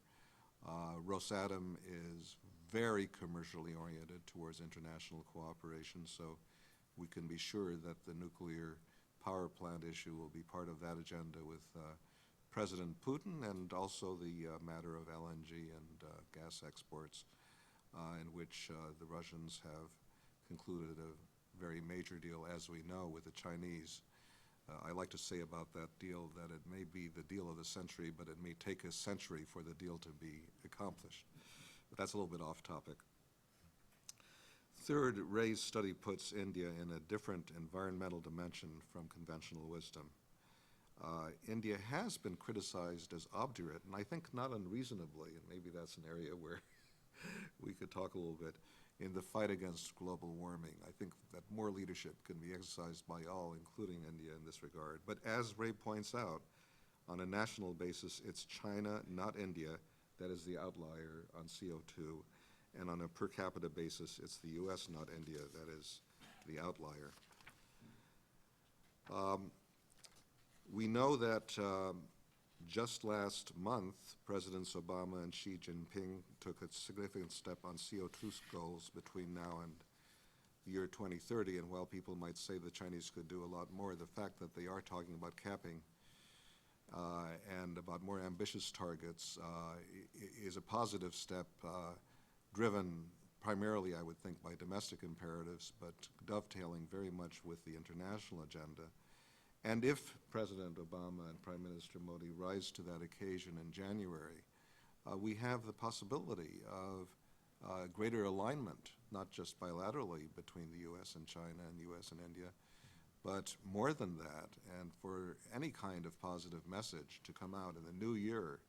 Rosatom is very commercially oriented towards international cooperation, so we can be sure that the nuclear power plant issue will be part of that agenda with President Putin, and also the matter of LNG and gas exports, in which the Russians have concluded a very major deal, as we know, with the Chinese. I like to say about that deal that it may be the deal of the century, but it may take a century for the deal to be accomplished. But that's a little bit off topic. Third, Ray's study puts India in a different environmental dimension from conventional wisdom. India has been criticized as obdurate, and I think not unreasonably, and maybe that's an area where we could talk a little bit, in the fight against global warming. I think that more leadership can be exercised by all, including India in this regard. But as Ray points out, on a national basis, it's China, not India, that is the outlier on CO2. And on a per capita basis, it's the US, not India, that is the outlier. We know that just last month, Presidents Obama and Xi Jinping took a significant step on CO2 goals between now and the year 2030, and while people might say the Chinese could do a lot more, the fact that they are talking about capping and about more ambitious targets is a positive step, driven primarily, I would think, by domestic imperatives, but dovetailing very much with the international agenda. And if President Obama and Prime Minister Modi rise to that occasion in January, we have the possibility of greater alignment, not just bilaterally between the U.S. and China and U.S. and India, but more than that, and for any kind of positive message to come out in the new year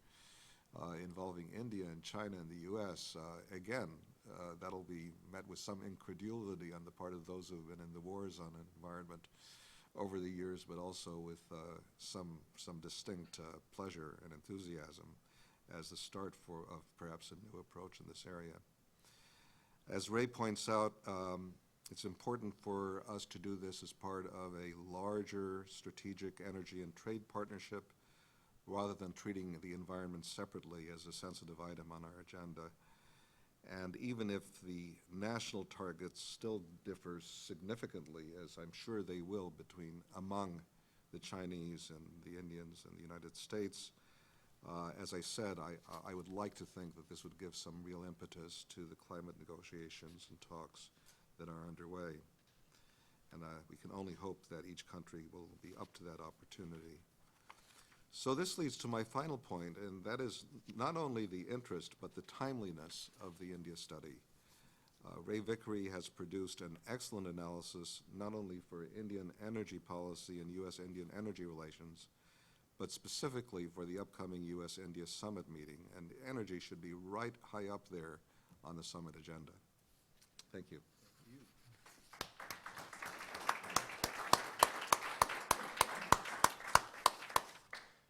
involving India and China and the U.S., again, that'll be met with some incredulity on the part of those who have been in the wars on environment over the years, but also with some distinct pleasure and enthusiasm as the start of perhaps a new approach in this area. As Ray points out, it's important for us to do this as part of a larger strategic energy and trade partnership rather than treating the environment separately as a sensitive item on our agenda. And even if the national targets still differ significantly, as I'm sure they will among the Chinese and the Indians and the United States, as I said, I would like to think that this would give some real impetus to the climate negotiations and talks that are underway. And we can only hope that each country will be up to that opportunity. So this leads to my final point, and that is not only the interest, but the timeliness of the India study. Ray Vickery has produced an excellent analysis, not only for Indian energy policy and U.S.-Indian energy relations, but specifically for the upcoming U.S.-India summit meeting, and energy should be right high up there on the summit agenda. Thank you.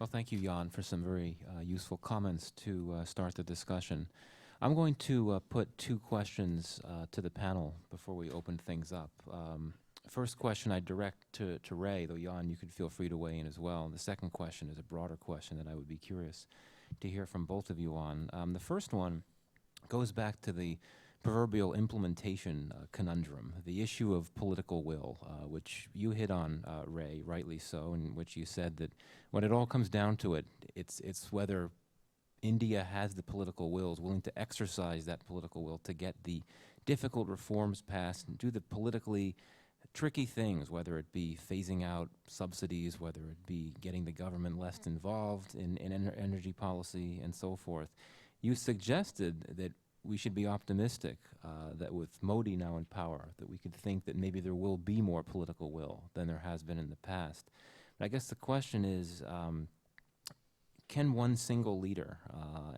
Well, thank you, Jan, for some very useful comments to start the discussion. I'm going to put two questions to the panel before we open things up. First question I direct to Ray, though Jan, you could feel free to weigh in as well. And the second question is a broader question that I would be curious to hear from both of you on. The first one goes back to the proverbial implementation conundrum, the issue of political will, which you hit on, Ray, rightly so, in which you said that when it all comes down to it, it's whether India has the political will, is willing to exercise that political will to get the difficult reforms passed and do the politically tricky things, whether it be phasing out subsidies, whether it be getting the government less involved in energy policy and so forth. You suggested that we should be optimistic that with Modi now in power, that we could think that maybe there will be more political will than there has been in the past. But I guess the question is, can one single leader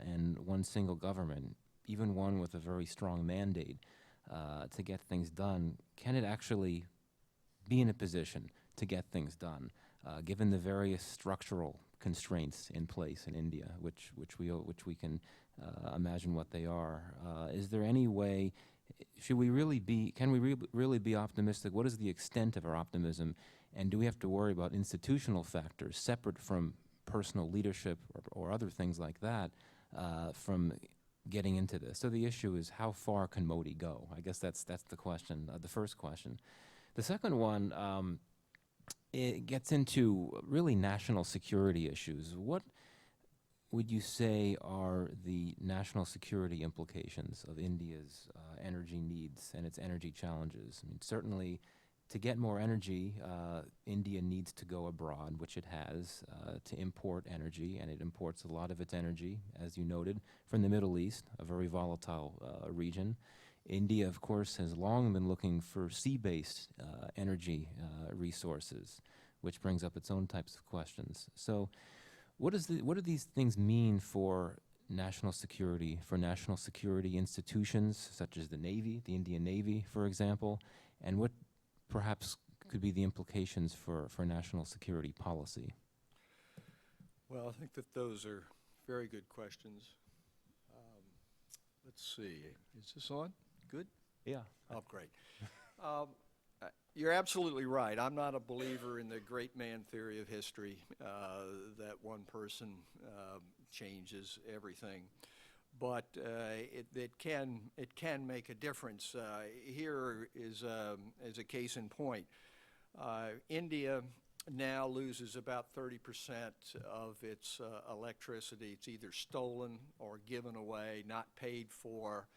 and one single government, even one with a very strong mandate to get things done, can it actually be in a position to get things done, given the various structural constraints in place in India, which we can imagine what they are? Is there any way? Can we really be optimistic? What is the extent of our optimism, and do we have to worry about institutional factors separate from personal leadership or other things like that from getting into this? So the issue is, how far can Modi go? I guess that's the question, the first question. The second one, it gets into really national security issues. What would you say are the national security implications of India's energy needs and its energy challenges? I mean, certainly, to get more energy, India needs to go abroad, which it has, to import energy, and it imports a lot of its energy, as you noted, from the Middle East, a very volatile region. India, of course, has long been looking for sea-based energy resources, which brings up its own types of questions. So what do these things mean for national security institutions, such as the Navy, the Indian Navy, for example, and what perhaps could be the implications for national security policy? Well, I think that those are very good questions. Let's see. Is this on? Good? Yeah. Oh, great. You're absolutely right. I'm not a believer in the great man theory of history, that one person changes everything. But it can make a difference. Here is a case in point. India now loses about 30% of its electricity. It's either stolen or given away, not paid for.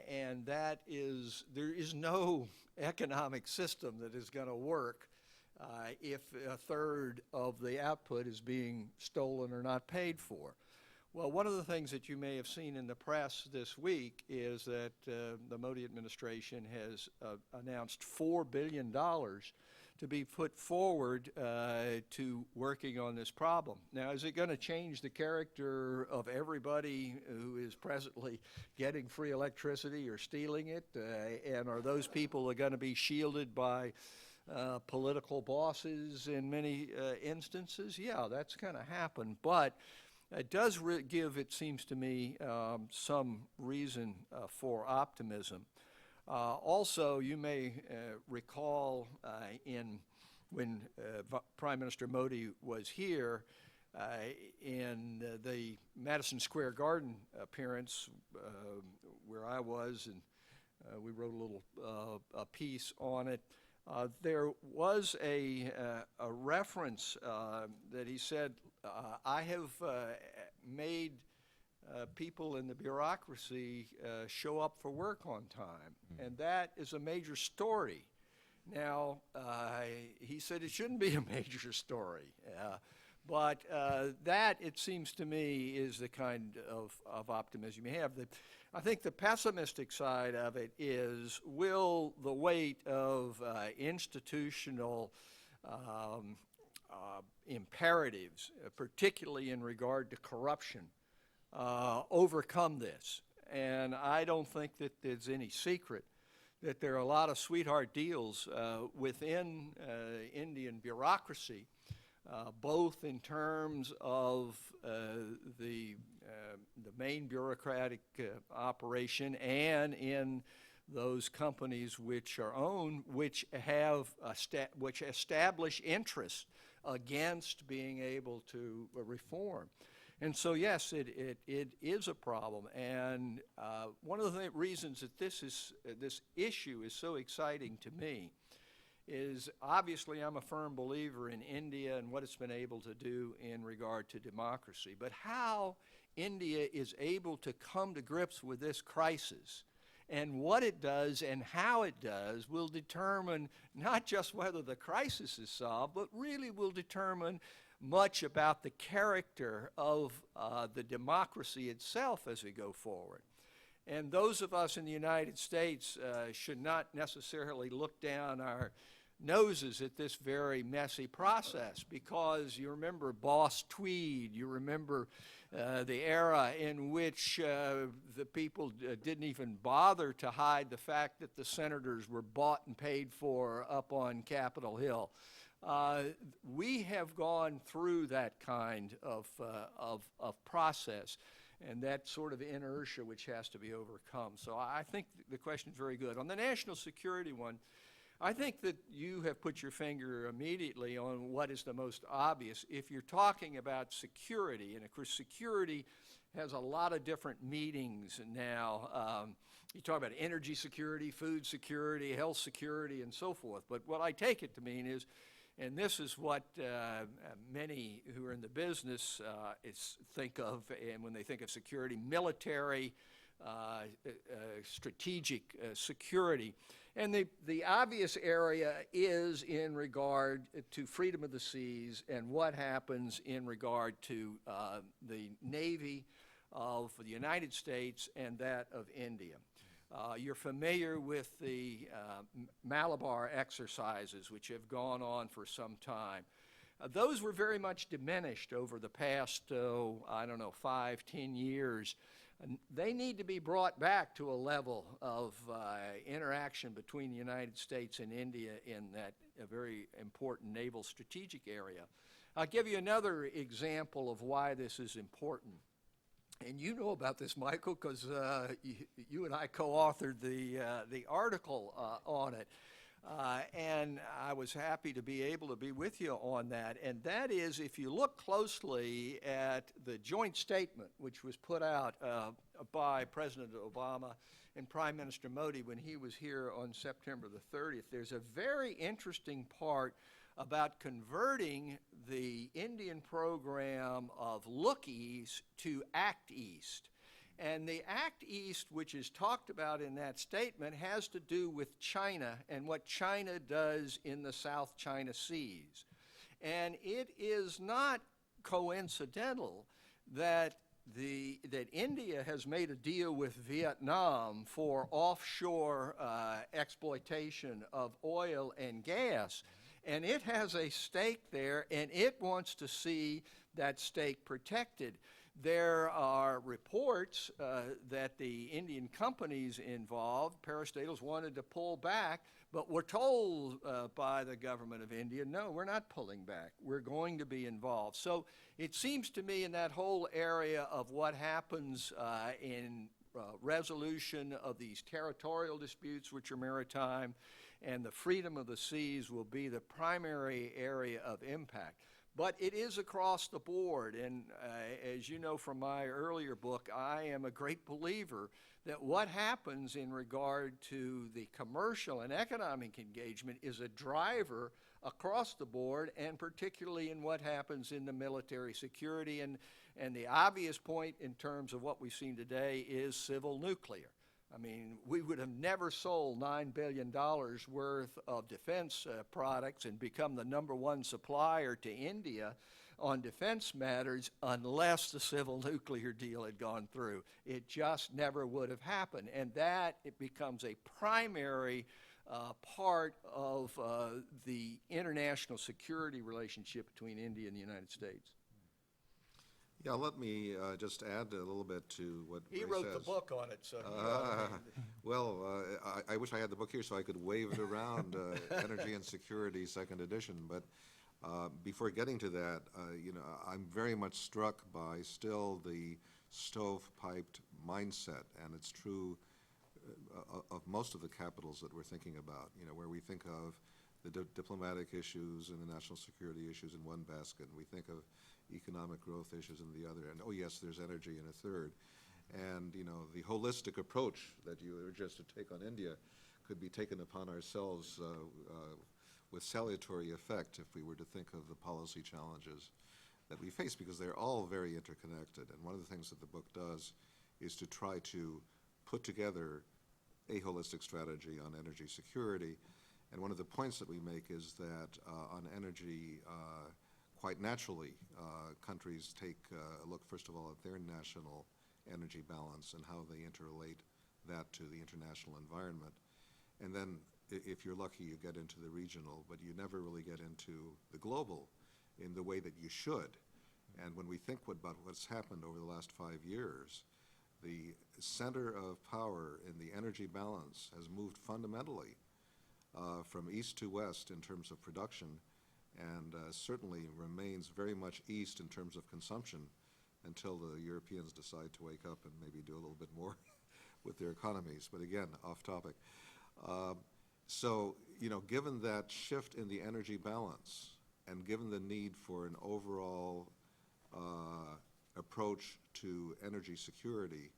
And there is no economic system that is going to work if a third of the output is being stolen or not paid for. Well, one of the things that you may have seen in the press this week is that the Modi administration has announced $4 billion to be put forward to working on this problem. Now, is it going to change the character of everybody who is presently getting free electricity or stealing it? And are those people going to be shielded by political bosses in many instances? Yeah, that's going to happen. But it does give, it seems to me, some reason for optimism. Also, you may recall when Prime Minister Modi was here in the Madison Square Garden appearance where I was, and we wrote a little a piece on it. There was a reference that he said, I have made people in the bureaucracy show up for work on time. And that is a major story. Now, he said it shouldn't be a major story. But that, it seems to me, is the kind of optimism you have. I think the pessimistic side of it is, will the weight of institutional imperatives, particularly in regard to corruption, overcome this? And I don't think that there's any secret that there are a lot of sweetheart deals within Indian bureaucracy both in terms of the main bureaucratic operation and in those companies which are owned, which have which establish interest against being able to reform. And so, yes, it is a problem. And one of the reasons that this issue is so exciting to me is obviously I'm a firm believer in India and what it's been able to do in regard to democracy. But how India is able to come to grips with this crisis and what it does and how it does will determine not just whether the crisis is solved, but really will determine much about the character of the democracy itself as we go forward. And those of us in the United States should not necessarily look down our noses at this very messy process, because you remember Boss Tweed, you remember the era in which the people didn't even bother to hide the fact that the senators were bought and paid for up on Capitol Hill. We have gone through that kind of process and that sort of inertia which has to be overcome. So I think the question is very good. On the national security one, I think that you have put your finger immediately on what is the most obvious. If you're talking about security, and of course security has a lot of different meanings now. You talk about energy security, food security, health security, and so forth. But what I take it to mean is, and this is what many who are in the business think of, and when they think of security, military, strategic security. And the obvious area is in regard to freedom of the seas and what happens in regard to the Navy of the United States and that of India. You're familiar with the Malabar exercises, which have gone on for some time. Those were very much diminished over the past, 5, 10 years. They need to be brought back to a level of interaction between the United States and India in that very important naval strategic area. I'll give you another example of why this is important. And you know about this, Michael, because you and I co-authored the article on it. And I was happy to be able to be with you on that. And that is, if you look closely at the joint statement which was put out by President Obama and Prime Minister Modi when he was here on September the 30th, there's a very interesting part about converting the Indian program of Look East to Act East. And the Act East, which is talked about in that statement, has to do with China and what China does in the South China Seas. And it is not coincidental that India has made a deal with Vietnam for offshore exploitation of oil and gas. And it has a stake there, and it wants to see that stake protected. There are reports that the Indian companies involved, parastatals, wanted to pull back, but were told by the government of India, no, we're not pulling back. We're going to be involved. So it seems to me in that whole area of what happens in resolution of these territorial disputes, which are maritime, and the freedom of the seas will be the primary area of impact. But it is across the board, and as you know from my earlier book, I am a great believer that what happens in regard to the commercial and economic engagement is a driver across the board, and particularly in what happens in the military security. And the obvious point in terms of what we've seen today is civil nuclear. I mean, we would have never sold $9 billion worth of defense products and become the #1 supplier to India on defense matters unless the civil nuclear deal had gone through. It just never would have happened. And that, it becomes a primary part of the international security relationship between India and the United States. Yeah, let me just add a little bit to what He Ray wrote says. the book on it, so. I wish I had the book here so I could wave it around, Energy and Security, 2nd edition. But Before getting to that, I'm very much struck by still the stove-piped mindset, and it's true of most of the capitals that we're thinking about, where we think of the diplomatic issues and the national security issues in one basket, and we think of economic growth issues in the other, and oh yes, there's energy in a third. And the holistic approach that you urge us to take on India could be taken upon ourselves with salutary effect if we were to think of the policy challenges that we face, because they're all very interconnected. And one of the things that the book does is to try to put together a holistic strategy on energy security. And one of the points that we make is that on energy, quite naturally, countries take a look, first of all, at their national energy balance and how they interrelate that to the international environment. And then, if you're lucky, you get into the regional, but you never really get into the global in the way that you should. And when we think about what's happened over the last 5 years, the center of power in the energy balance has moved fundamentally from east to west in terms of production, and certainly remains very much east in terms of consumption until the Europeans decide to wake up and maybe do a little bit more with their economies. But again, off topic. So, given that shift in the energy balance, and given the need for an overall approach to energy security,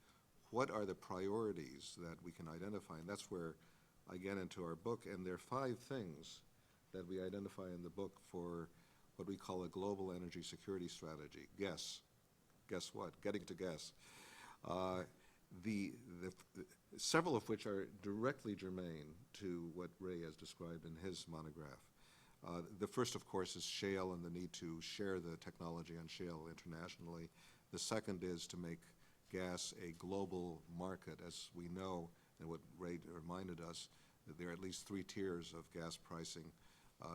what are the priorities that we can identify? And that's where I get into our book, and there are 5 things that we identify in the book for what we call a global energy security strategy. Guess what? Getting to guess. Several of which are directly germane to what Ray has described in his monograph. The first, of course, is shale and the need to share the technology on shale internationally. The second is to make gas a global market. As we know, and what Ray reminded us, that there are at least 3 tiers of gas pricing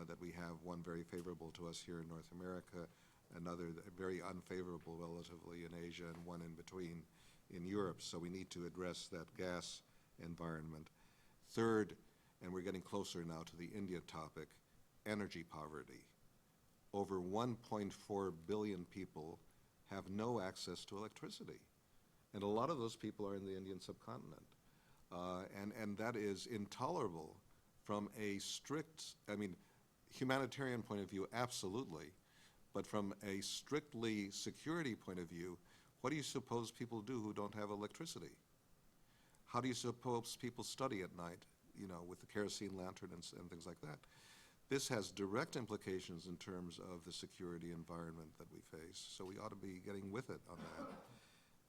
that we have, one very favorable to us here in North America, another very unfavorable relatively in Asia, and one in between in Europe. So we need to address that gas environment. Third, and we're getting closer now to the India topic, energy poverty. Over 1.4 billion people have no access to electricity. And a lot of those people are in the Indian subcontinent. And that is intolerable from a strict, humanitarian point of view, absolutely. But from a strictly security point of view, what do you suppose people do who don't have electricity? How do you suppose people study at night, with the kerosene lantern and things like that? This has direct implications in terms of the security environment that we face, so we ought to be getting with it on that.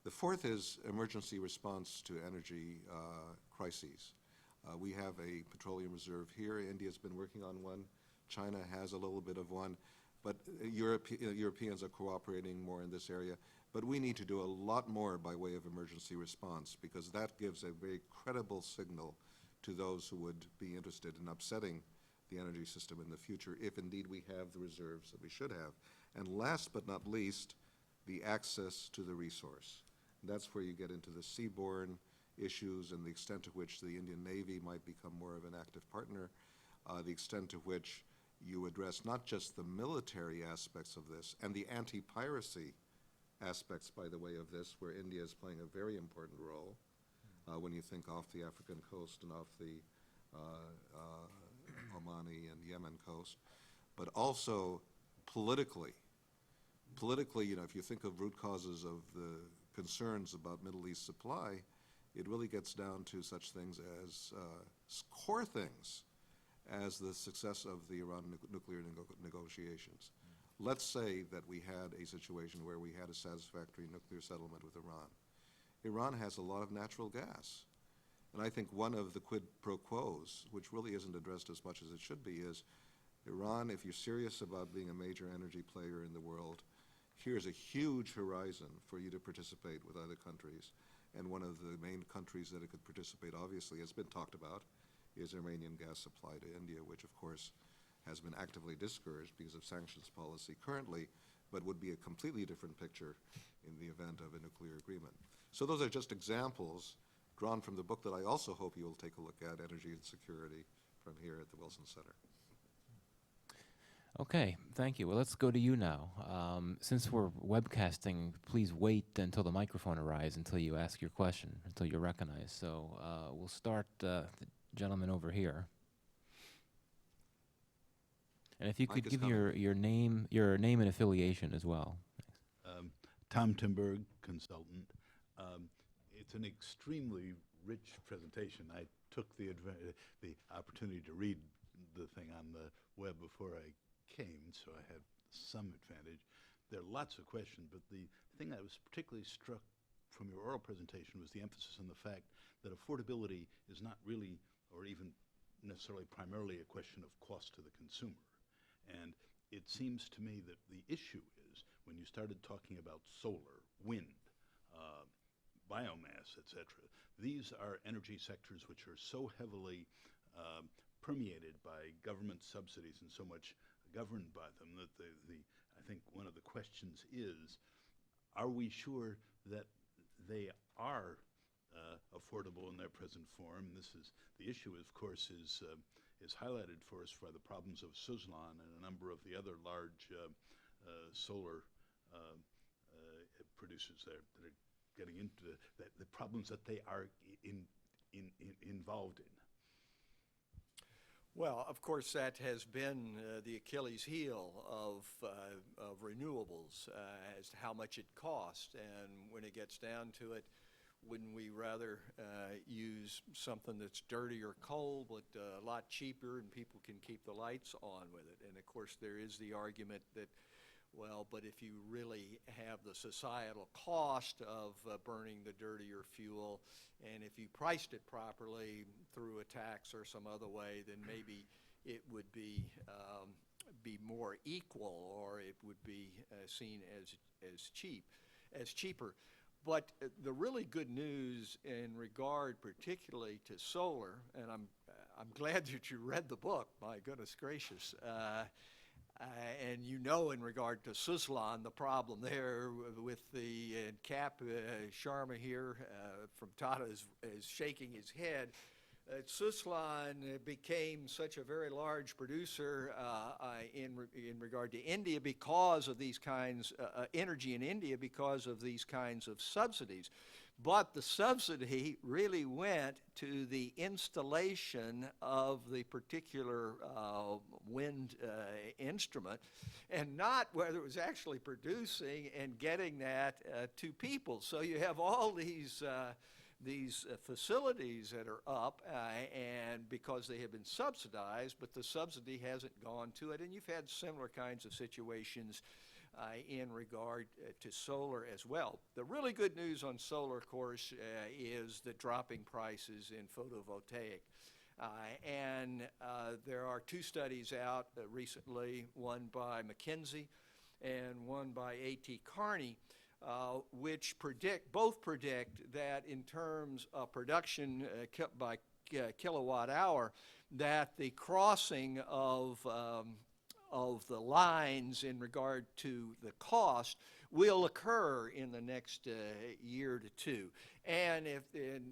The fourth is emergency response to energy crises. We have a petroleum reserve here. India's been working on one. China has a little bit of one. But Europeans are cooperating more in this area. But we need to do a lot more by way of emergency response, because that gives a very credible signal to those who would be interested in upsetting the energy system in the future, if indeed we have the reserves that we should have. And last but not least, the access to the resource. And that's where you get into the seaborne issues and the extent to which the Indian Navy might become more of an active partner, the extent to which you address not just the military aspects of this and the anti-piracy aspects, by the way, of this, where India is playing a very important role when you think off the African coast and off the Omani and Yemen coast, but also politically. Politically, if you think of root causes of the concerns about Middle East supply, it really gets down to such things as core things as the success of the Iran nuclear negotiations. Let's say that we had a situation where we had a satisfactory nuclear settlement with Iran. Iran has a lot of natural gas. And I think one of the quid pro quos, which really isn't addressed as much as it should be, is Iran, if you're serious about being a major energy player in the world, here's a huge horizon for you to participate with other countries. And one of the main countries that it could participate, obviously, has been talked about, is Iranian gas supply to India, which, of course, has been actively discouraged because of sanctions policy currently, but would be a completely different picture in the event of a nuclear agreement. So those are just examples drawn from the book that I also hope you will take a look at, Energy and Security, from here at the Wilson Center. Okay, thank you. Well, let's go to you now. Since we're webcasting, please wait until the microphone arrives until you ask your question, until you're recognized. So we'll start the gentleman over here. And if you Mike could is give coming. your name and affiliation as well. Tom Timberg, consultant. It's an extremely rich presentation. I took the opportunity to read the thing on the web before I came, so I had some advantage. There are lots of questions, but the thing I was particularly struck from your oral presentation was the emphasis on the fact that affordability is not really, or even necessarily primarily, a question of cost to the consumer. And it seems to me that the issue is when you started talking about solar, wind, biomass, et cetera, these are energy sectors which are so heavily permeated by government subsidies and so much governed by them that I think one of the questions is, are we sure that they are affordable in their present form? This is the issue, of course, is highlighted for us by the problems of Suzlon and a number of the other large solar producers there that are getting into the problems that they are involved in. Well, of course, that has been the Achilles heel of renewables as to how much it costs. And when it gets down to it, wouldn't we rather use something that's dirty or coal, but a lot cheaper, and people can keep the lights on with it? And of course, there is the argument that, well, but if you really have the societal cost of burning the dirtier fuel, and if you priced it properly through a tax or some other way, then maybe it would be more equal, or it would be seen as cheaper. But the really good news in regard particularly to solar, and I'm glad that you read the book, my goodness gracious, and you know in regard to Suzlon, the problem there with the Cap Sharma here from Tata is shaking his head. Suzlon became such a very large producer in regard to India because of these kinds energy in India because of these kinds of subsidies. But the subsidy really went to the installation of the particular wind instrument, and not whether it was actually producing and getting that to people. So you have all these facilities that are up, and because they have been subsidized, but the subsidy hasn't gone to it. And you've had similar kinds of situations in regard to solar as well. The really good news on solar, of course, is the dropping prices in photovoltaic. And there are two studies out recently, one by McKinsey and one by A.T. Kearney, which both predict that in terms of production by kilowatt hour, that the crossing of the lines in regard to the cost will occur in the next year to two. And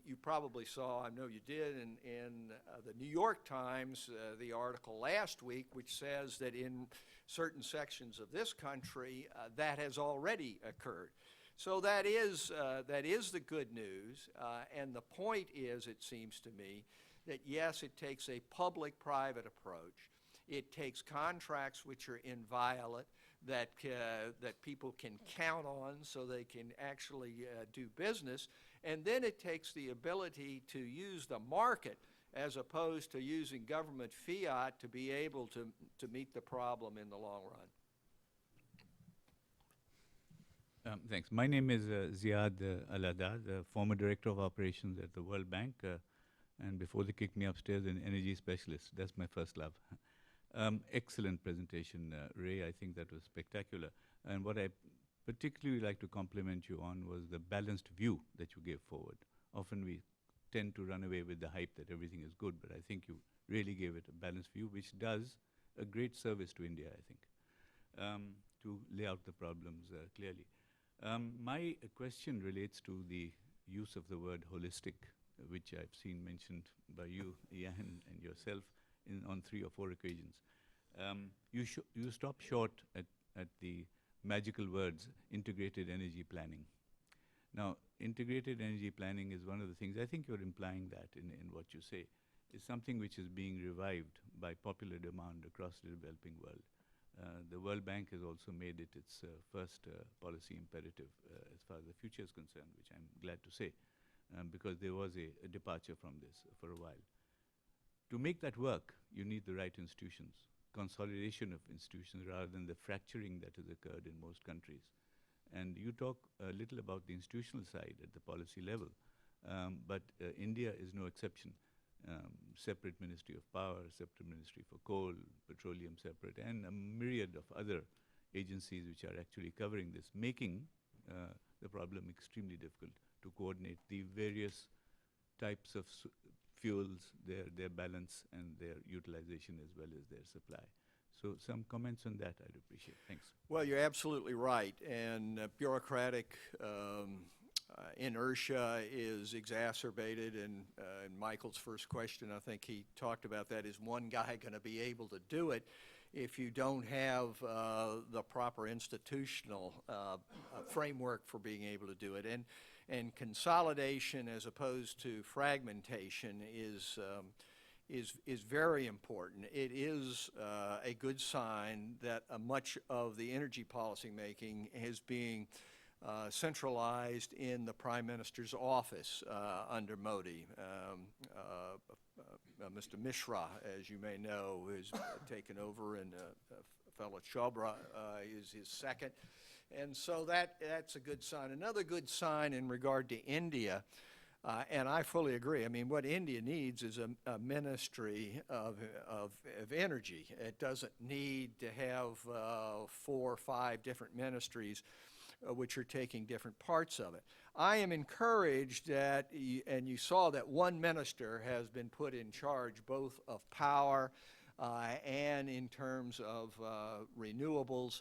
you probably saw, I know you did, in the New York Times, the article last week, which says that in certain sections of this country, that has already occurred. So that is the good news. And the point is, it seems to me, that yes, it takes a public-private approach. It takes contracts which are inviolate, that people can count on so they can actually do business. And then it takes the ability to use the market as opposed to using government fiat to be able to meet the problem in the long run. Thanks. My name is Ziad Al-Haddad, former Director of Operations at the World Bank, and before they kicked me upstairs, an energy specialist. That's my first love. Excellent presentation, Ray. I think that was spectacular. And what I particularly like to compliment you on was the balanced view that you gave forward. Often we tend to run away with the hype that everything is good, but I think you really gave it a balanced view, which does a great service to India, I think, to lay out the problems clearly. My question relates to the use of the word holistic, which I've seen mentioned by you, Ian, and yourself on 3 or 4 occasions. You stop short at the magical words, integrated energy planning. Now, integrated energy planning is one of the things, I think you're implying that in what you say, is something which is being revived by popular demand across the developing world. The World Bank has also made it its first policy imperative as far as the future is concerned, which I'm glad to say, because there was a departure from this for a while. To make that work, you need the right institutions, consolidation of institutions rather than the fracturing that has occurred in most countries. And you talk a little about the institutional side at the policy level, but India is no exception. Separate Ministry of Power, separate Ministry for Coal, Petroleum separate, and a myriad of other agencies which are actually covering this, making the problem extremely difficult to coordinate the various types of fuels, their balance and their utilization as well as their supply. So some comments on that I'd appreciate. Thanks. Well, you're absolutely right, and bureaucratic inertia is exacerbated, and in Michael's first question, I think he talked about that. Is one guy going to be able to do it if you don't have the proper institutional framework for being able to do it? And consolidation as opposed to fragmentation is very important. It is a good sign that much of the energy policy making is being centralized in the Prime Minister's office under Modi. Mr. Mishra, as you may know, has taken over, and fellow Chobra is his second. And so that's a good sign. Another good sign in regard to India, and I fully agree. I mean, what India needs is a ministry of energy. It doesn't need to have 4 or 5 different ministries which are taking different parts of it. I am encouraged that, and you saw that one minister has been put in charge both of power and in terms of renewables,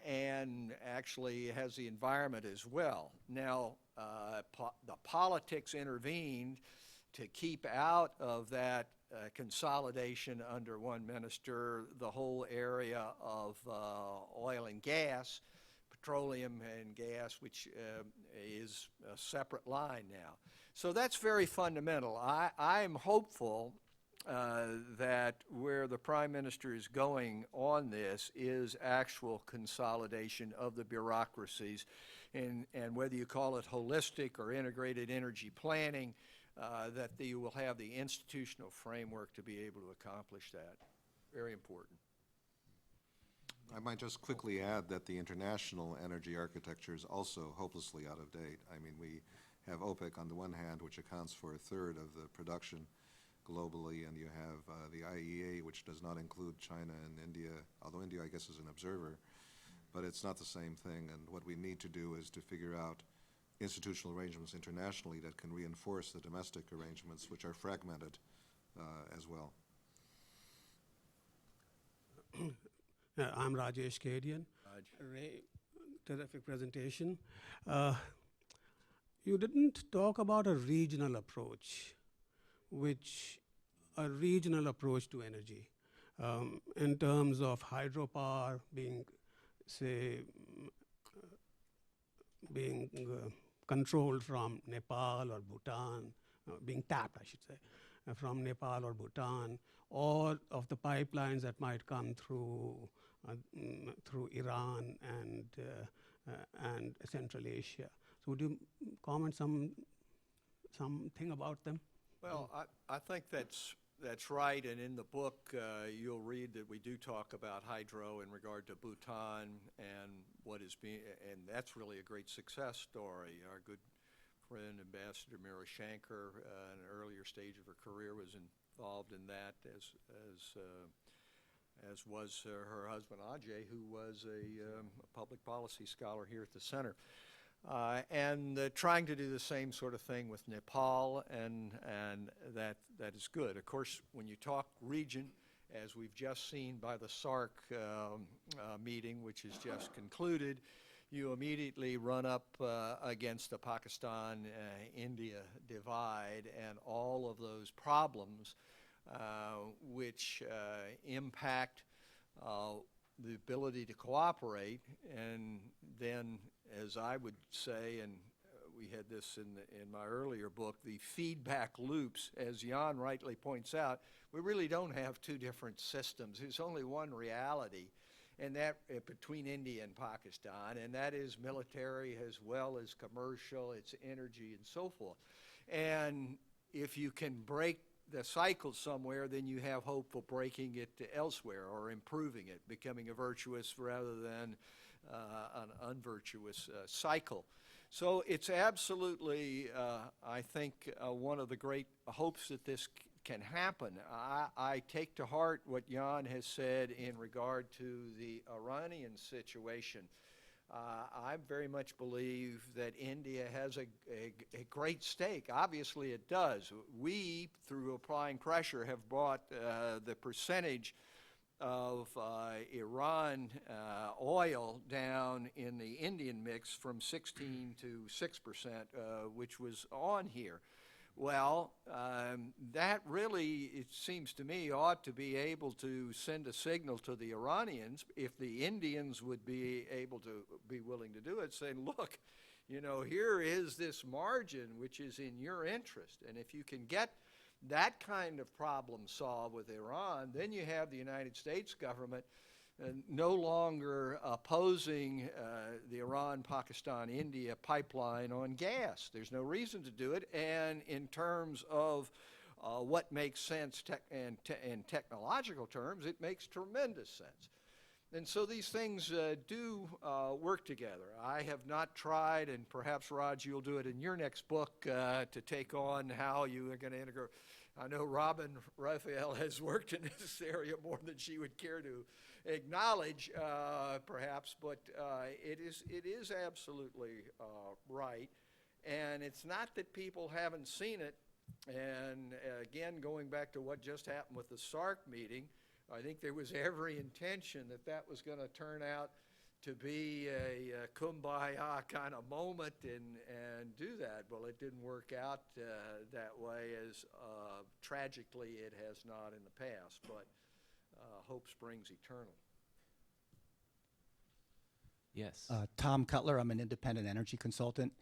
and actually has the environment as well. Now, the politics intervened to keep out of that consolidation under one minister the whole area of oil and gas, petroleum and gas, which is a separate line now. So that's very fundamental. I'm hopeful that where the Prime Minister is going on this is actual consolidation of the bureaucracies, and whether you call it holistic or integrated energy planning, that you will have the institutional framework to be able to accomplish that. Very important. I might just quickly add that the international energy architecture is also hopelessly out of date. I mean, we have OPEC on the one hand, which accounts for 1/3 of the production globally, and you have the IEA, which does not include China and India, although India, I guess, is an observer, but it's not the same thing. And what we need to do is to figure out institutional arrangements internationally that can reinforce the domestic arrangements, which are fragmented as well. I'm Rajesh Kadian. Ray, terrific presentation. You didn't talk about a regional approach, a regional approach to energy, in terms of hydropower being, say, controlled from Nepal or Bhutan, being tapped, I should say, from Nepal or Bhutan, or of the pipelines that might come through Iran and Central Asia. So would you comment something about them? Well, I think that's right, and in the book you'll read that we do talk about hydro in regard to Bhutan and what is being, and that's really a great success story. Our good friend Ambassador Mira Shankar, in an earlier stage of her career, was involved in that, as was her husband Ajay, who was a public policy scholar here at the center. And trying to do the same sort of thing with Nepal, and that is good. Of course, when you talk region, as we've just seen by the SARC meeting, which has just concluded, you immediately run up against the Pakistan-India divide and all of those problems which impact uh, the ability to cooperate, and then, as I would say, and we had this in my earlier book, the feedback loops, as Jan rightly points out, we really don't have two different systems. There's only one reality, and that between India and Pakistan, and that is military as well as commercial, it's energy and so forth. And if you can break the cycle somewhere, then you have hope for breaking it elsewhere or improving it, becoming a virtuous rather than an unvirtuous cycle. So it's absolutely, I think, one of the great hopes that this can happen. I take to heart what Jan has said in regard to the Iranian situation. I very much believe that India has a great stake. Obviously it does. We, through applying pressure, have brought the percentage of Iran oil down in the Indian mix from 16 to 6%, which was on here. Well, that really, it seems to me, ought to be able to send a signal to the Iranians, if the Indians would be able to be willing to do it, saying, look, you know, here is this margin which is in your interest. And if you can get that kind of problem solved with Iran, then you have the United States government no longer opposing the Iran-Pakistan-India pipeline on gas. There's no reason to do it, and in terms of what makes sense in technological terms, it makes tremendous sense. And so these things do work together. I have not tried, and perhaps, Raj, you'll do it in your next book, to take on how you are going to integrate. I know Robin Raphael has worked in this area more than she would care to acknowledge, perhaps, but it is absolutely right. And it's not that people haven't seen it. And again, going back to what just happened with the SARC meeting, I think there was every intention that that was going to turn out to be a kumbaya kind of moment and do that. Well, it didn't work out that way, as tragically it has not in the past, but hope springs eternal. Yes. Tom Cutler, I'm an independent energy consultant.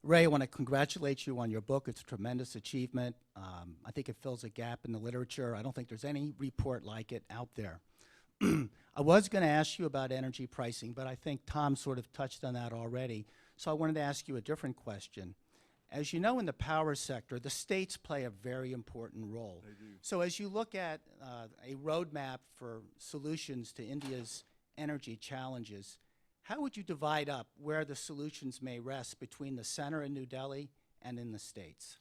Ray, I want to congratulate you on your book. It's a tremendous achievement. I think it fills a gap in the literature. I don't think there's any report like it out there. I was going to ask you about energy pricing, but I think Tom sort of touched on that already. So I wanted to ask you a different question. As you know, in the power sector, the states play a very important role. They do. So as you look at a roadmap for solutions to India's energy challenges, how would you divide up where the solutions may rest between the center in New Delhi and in the states?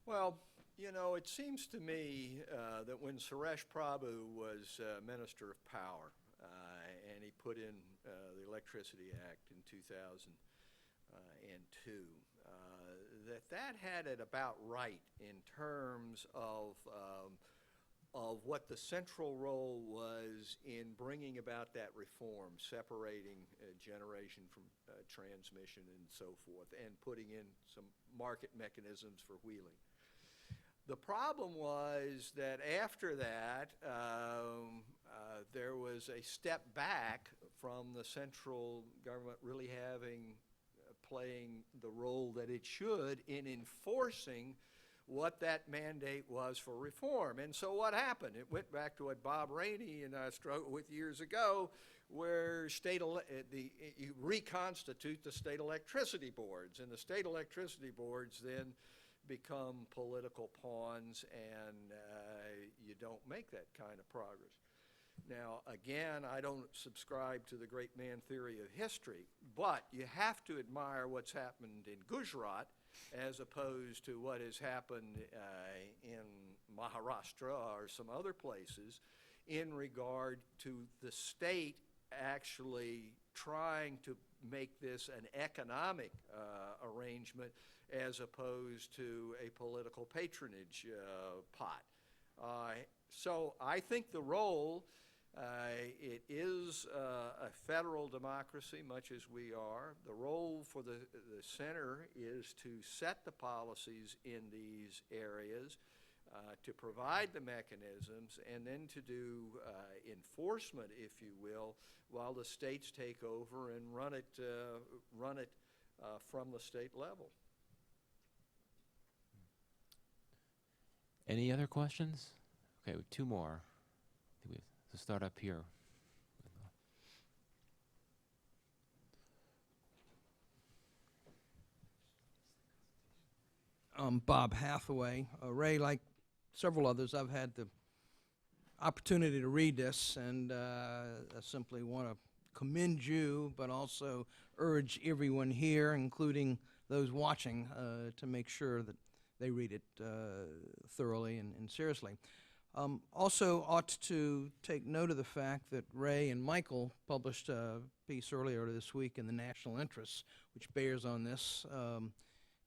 Well, you know, it seems to me that when Suresh Prabhu was Minister of Power and he put in the Electricity Act in 2002, that had it about right in terms of what the central role was in bringing about that reform, separating generation from transmission and so forth, and putting in some market mechanisms for wheeling. The problem was that after that, there was a step back from the central government really playing the role that it should in enforcing what that mandate was for reform. And so what happened? It went back to what Bob Rainey and I struggled with years ago, where you reconstitute the state electricity boards, and the state electricity boards then become political pawns, and you don't make that kind of progress. Now, again, I don't subscribe to the great man theory of history, but you have to admire what's happened in Gujarat as opposed to what has happened in Maharashtra or some other places in regard to the state actually trying to make this an economic arrangement as opposed to a political patronage pot. So I think the role, it is a federal democracy, much as we are. The role for the center is to set the policies in these areas, to provide the mechanisms, and then to do enforcement, if you will, while the states take over and run it from the state level. Any other questions? Okay, we have two more. I think we have to start up here. Bob Hathaway. Ray, like several others, I've had the opportunity to read this, and I simply want to commend you, but also urge everyone here, including those watching, to make sure that they read it thoroughly and seriously. Also ought to take note of the fact that Ray and Michael published a piece earlier this week in the National Interest, which bears on this,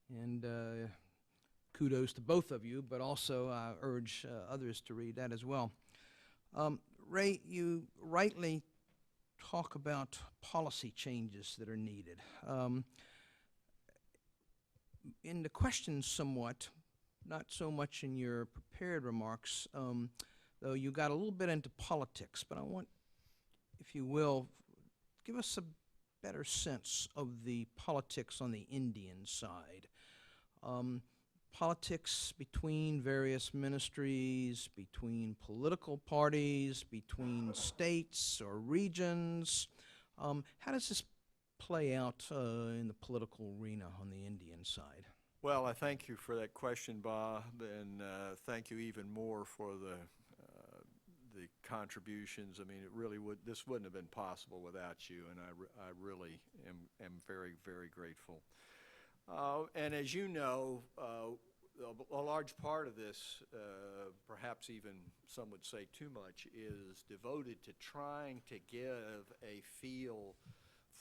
and kudos to both of you, but also I urge others to read that as well. Ray, you rightly talk about policy changes that are needed. In the questions somewhat, not so much in your prepared remarks, though you got a little bit into politics, but I want, if you will, give us a better sense of the politics on the Indian side. Politics between various ministries, between political parties, between states or regions. How does this play out in the political arena on the Indian side? Well, I thank you for that question, Bob, and thank you even more for the contributions. I mean, this wouldn't have been possible without you, and I really am very, very grateful. And as you know, a large part of this, perhaps even some would say too much, is devoted to trying to give a feel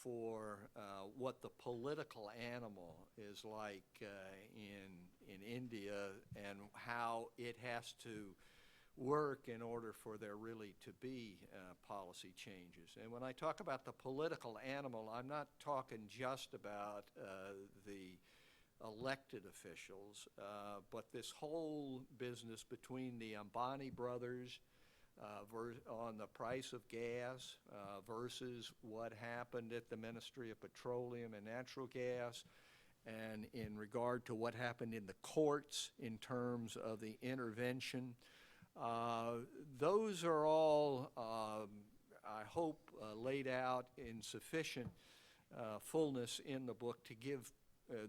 for what the political animal is like in India, and how it has to work in order for there really to be policy changes. And when I talk about the political animal, I'm not talking just about the elected officials, but this whole business between the Ambani brothers on the price of gas versus what happened at the Ministry of Petroleum and Natural Gas, and in regard to what happened in the courts in terms of the intervention. Those are all, I hope, laid out in sufficient fullness in the book to give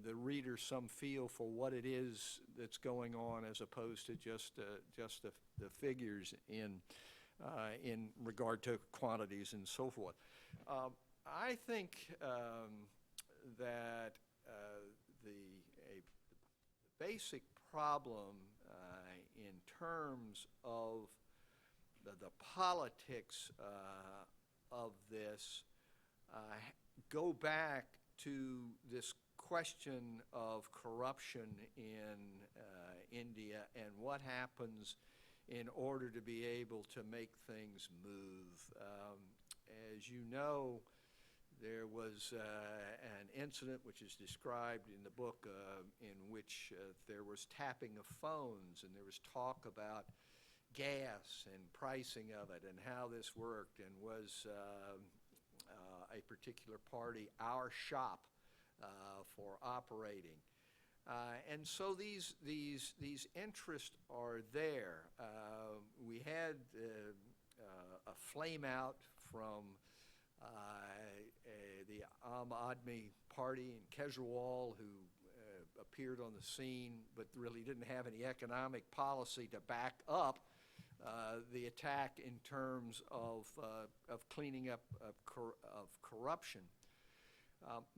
the reader some feel for what it is that's going on, as opposed to just the figures in regard to quantities and so forth. I think that the basic problem in terms of the politics of this go back to this question of corruption in India and what happens in order to be able to make things move. As you know, there was an incident which is described in the book in which there was tapping of phones, and there was talk about gas and pricing of it and how this worked, and was a particular party our shop for operating. And so these interests are there. We had a flame out from the Aam Aadmi Party in Kejriwal, who appeared on the scene but really didn't have any economic policy to back up the attack in terms of cleaning up of corruption.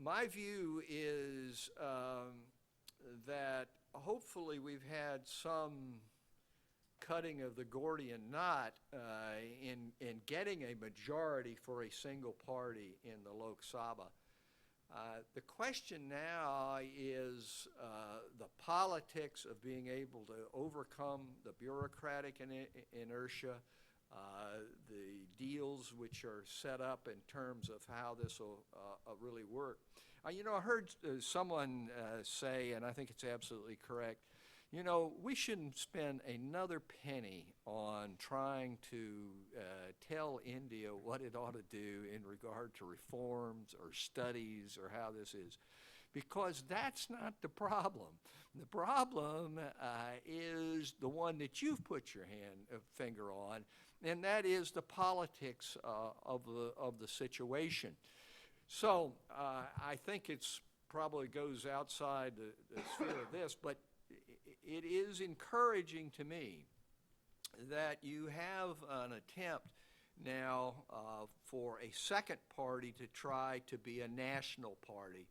My view is that hopefully we've had some cutting of the Gordian knot in getting a majority for a single party in the Lok Sabha. The question now is the politics of being able to overcome the bureaucratic inertia, the deals which are set up in terms of how this will really work. You know, I heard someone say, and I think it's absolutely correct, You know, we shouldn't spend another penny on trying to tell India what it ought to do in regard to reforms or studies or how this is, because that's not the problem. The problem is the one that you've put your finger on, and that is the politics of the situation. So I think it's probably goes outside the sphere of this, but it is encouraging to me that you have an attempt now for a second party to try to be a national party,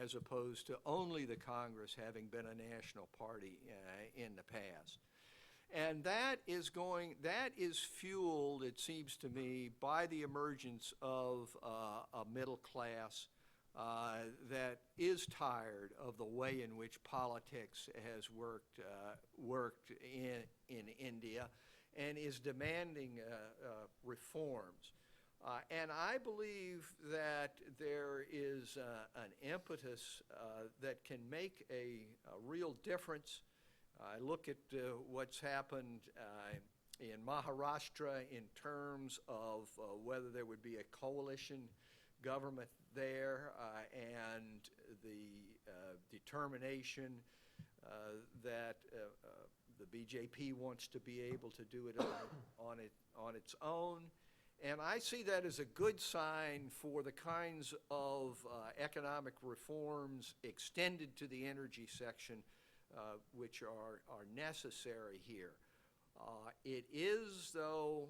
as opposed to only the Congress having been a national party in the past. And that is fueled, it seems to me, by the emergence of a middle class that is tired of the way in which politics has worked in India and is demanding reforms. And I believe that there is an impetus that can make a real difference. I look at what's happened in Maharashtra in terms of whether there would be a coalition government there and the determination that the BJP wants to be able to do it on its own. And I see that as a good sign for the kinds of economic reforms extended to the energy section which are necessary here. It is, though,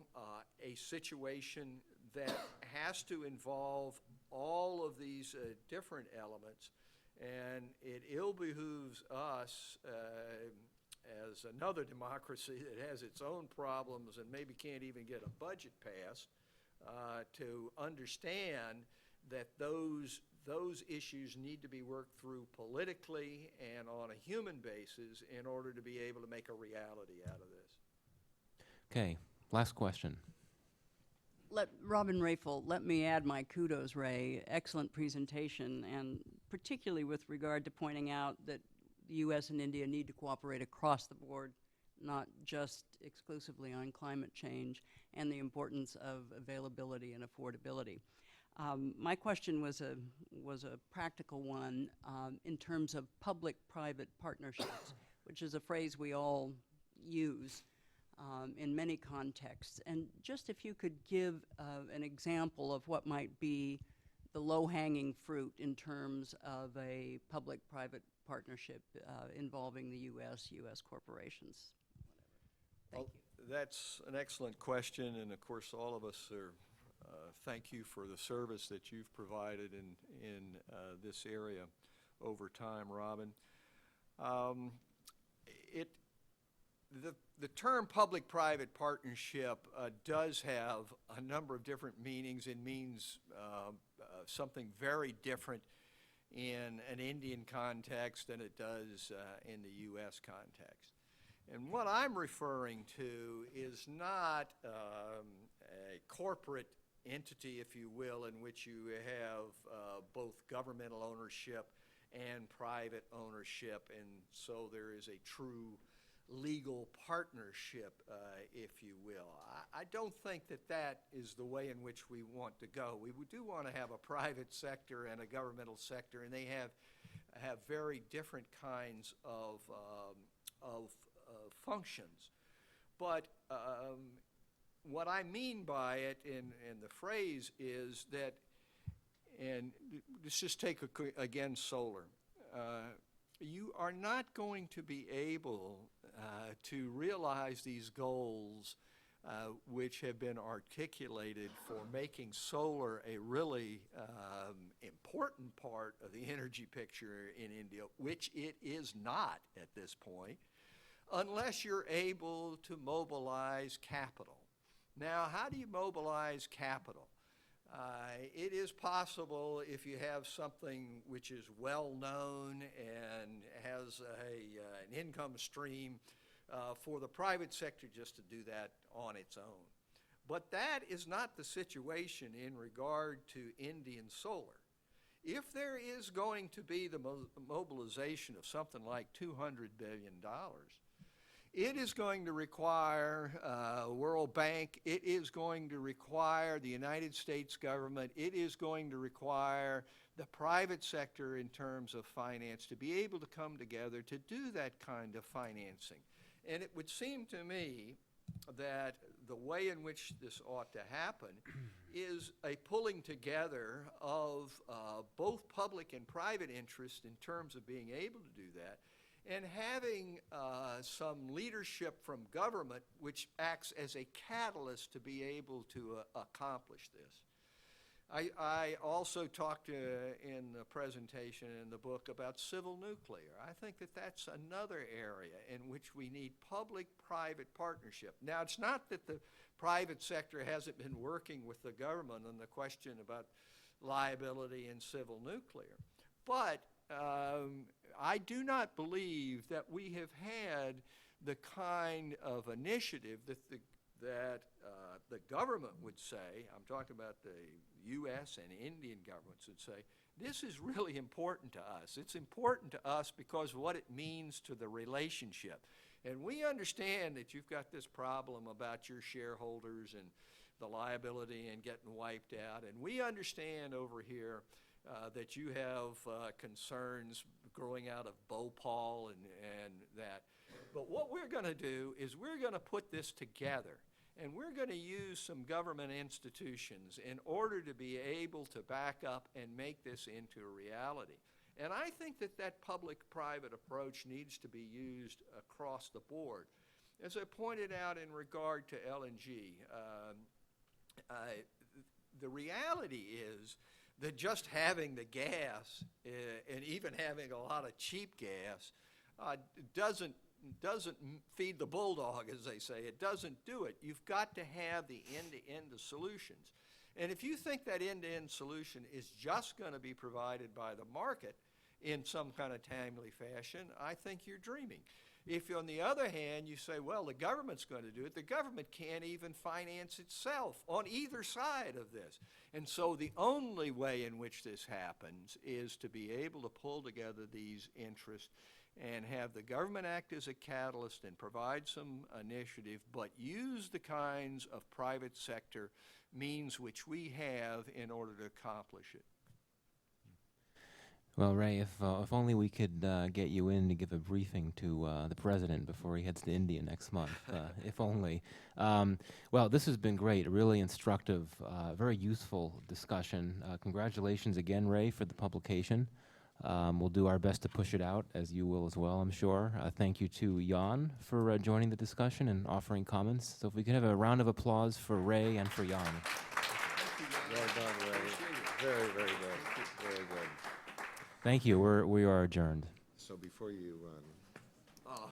a situation that has to involve all of these different elements, and it ill behooves us as another democracy that has its own problems and maybe can't even get a budget passed to understand that those issues need to be worked through politically and on a human basis in order to be able to make a reality out of this. Okay, last question. Robin Rayful, let me add my kudos, Ray. Excellent presentation, and particularly with regard to pointing out that the U.S. and India need to cooperate across the board, not just exclusively on climate change, and the importance of availability and affordability. My question was a practical one in terms of public-private partnerships, which is a phrase we all use in many contexts. And just if you could give an example of what might be the low-hanging fruit in terms of a public-private partnership involving the U.S. corporations. Thank you. That's an excellent question, and of course all of us are thank you for the service that you've provided in this area over time, Robin. The term public-private partnership does have a number of different meanings. It means something very different in an Indian context than it does in the U.S. context. And what I'm referring to is not a corporate entity, if you will, in which you have both governmental ownership and private ownership, and so there is a true legal partnership, if you will. I don't think that that is the way in which we want to go. We do want to have a private sector and a governmental sector, and they have very different kinds of functions. But what I mean by it in the phrase is that, and let's just take again solar. You are not going to be able to realize these goals which have been articulated for making solar a really important part of the energy picture in India, which it is not at this point, unless you're able to mobilize capital. Now, how do you mobilize capital? It is possible if you have something which is well known and has an income stream for the private sector just to do that on its own. But that is not the situation in regard to Indian solar. if there is going to be the mobilization of something like $200 billion, it is going to require World Bank, it is going to require the United States government, it is going to require the private sector in terms of finance to be able to come together to do that kind of financing. And it would seem to me that the way in which this ought to happen is a pulling together of both public and private interest in terms of being able to do that, and having some leadership from government which acts as a catalyst to be able to accomplish this. I also talked in the presentation in the book about civil nuclear. I think that that's another area in which we need public-private partnership. Now, it's not that the private sector hasn't been working with the government on the question about liability in civil nuclear, but I do not believe that we have had the kind of initiative that the government would say, I'm talking about the U.S. and Indian governments would say, this is really important to us. It's important to us because of what it means to the relationship. And we understand that you've got this problem about your shareholders and the liability and getting wiped out. And we understand over here that you have concerns growing out of Bhopal and that. But what we're going to do is we're going to put this together, and we're going to use some government institutions in order to be able to back up and make this into a reality. And I think that that public-private approach needs to be used across the board. As I pointed out in regard to LNG, the reality is that just having the gas and even having a lot of cheap gas doesn't feed the bulldog, as they say. It doesn't do it. You've got to have the end-to-end solutions. And if you think that end-to-end solution is just going to be provided by the market in some kind of timely fashion, I think you're dreaming. If, on the other hand, you say, well, the government's going to do it, the government can't even finance itself on either side of this. And so the only way in which this happens is to be able to pull together these interests and have the government act as a catalyst and provide some initiative, but use the kinds of private sector means which we have in order to accomplish it. Well, Ray, if only we could get you in to give a briefing to the president before he heads to India next month. If only. Well, this has been great, a really instructive, very useful discussion. Congratulations again, Ray, for the publication. We'll do our best to push it out, as you will as well, I'm sure. Thank you to Jan for joining the discussion and offering comments. So if we could have a round of applause for Ray and for Jan. Well done, Ray. Very, very good. Very good. Thank you. We are adjourned. So before you run,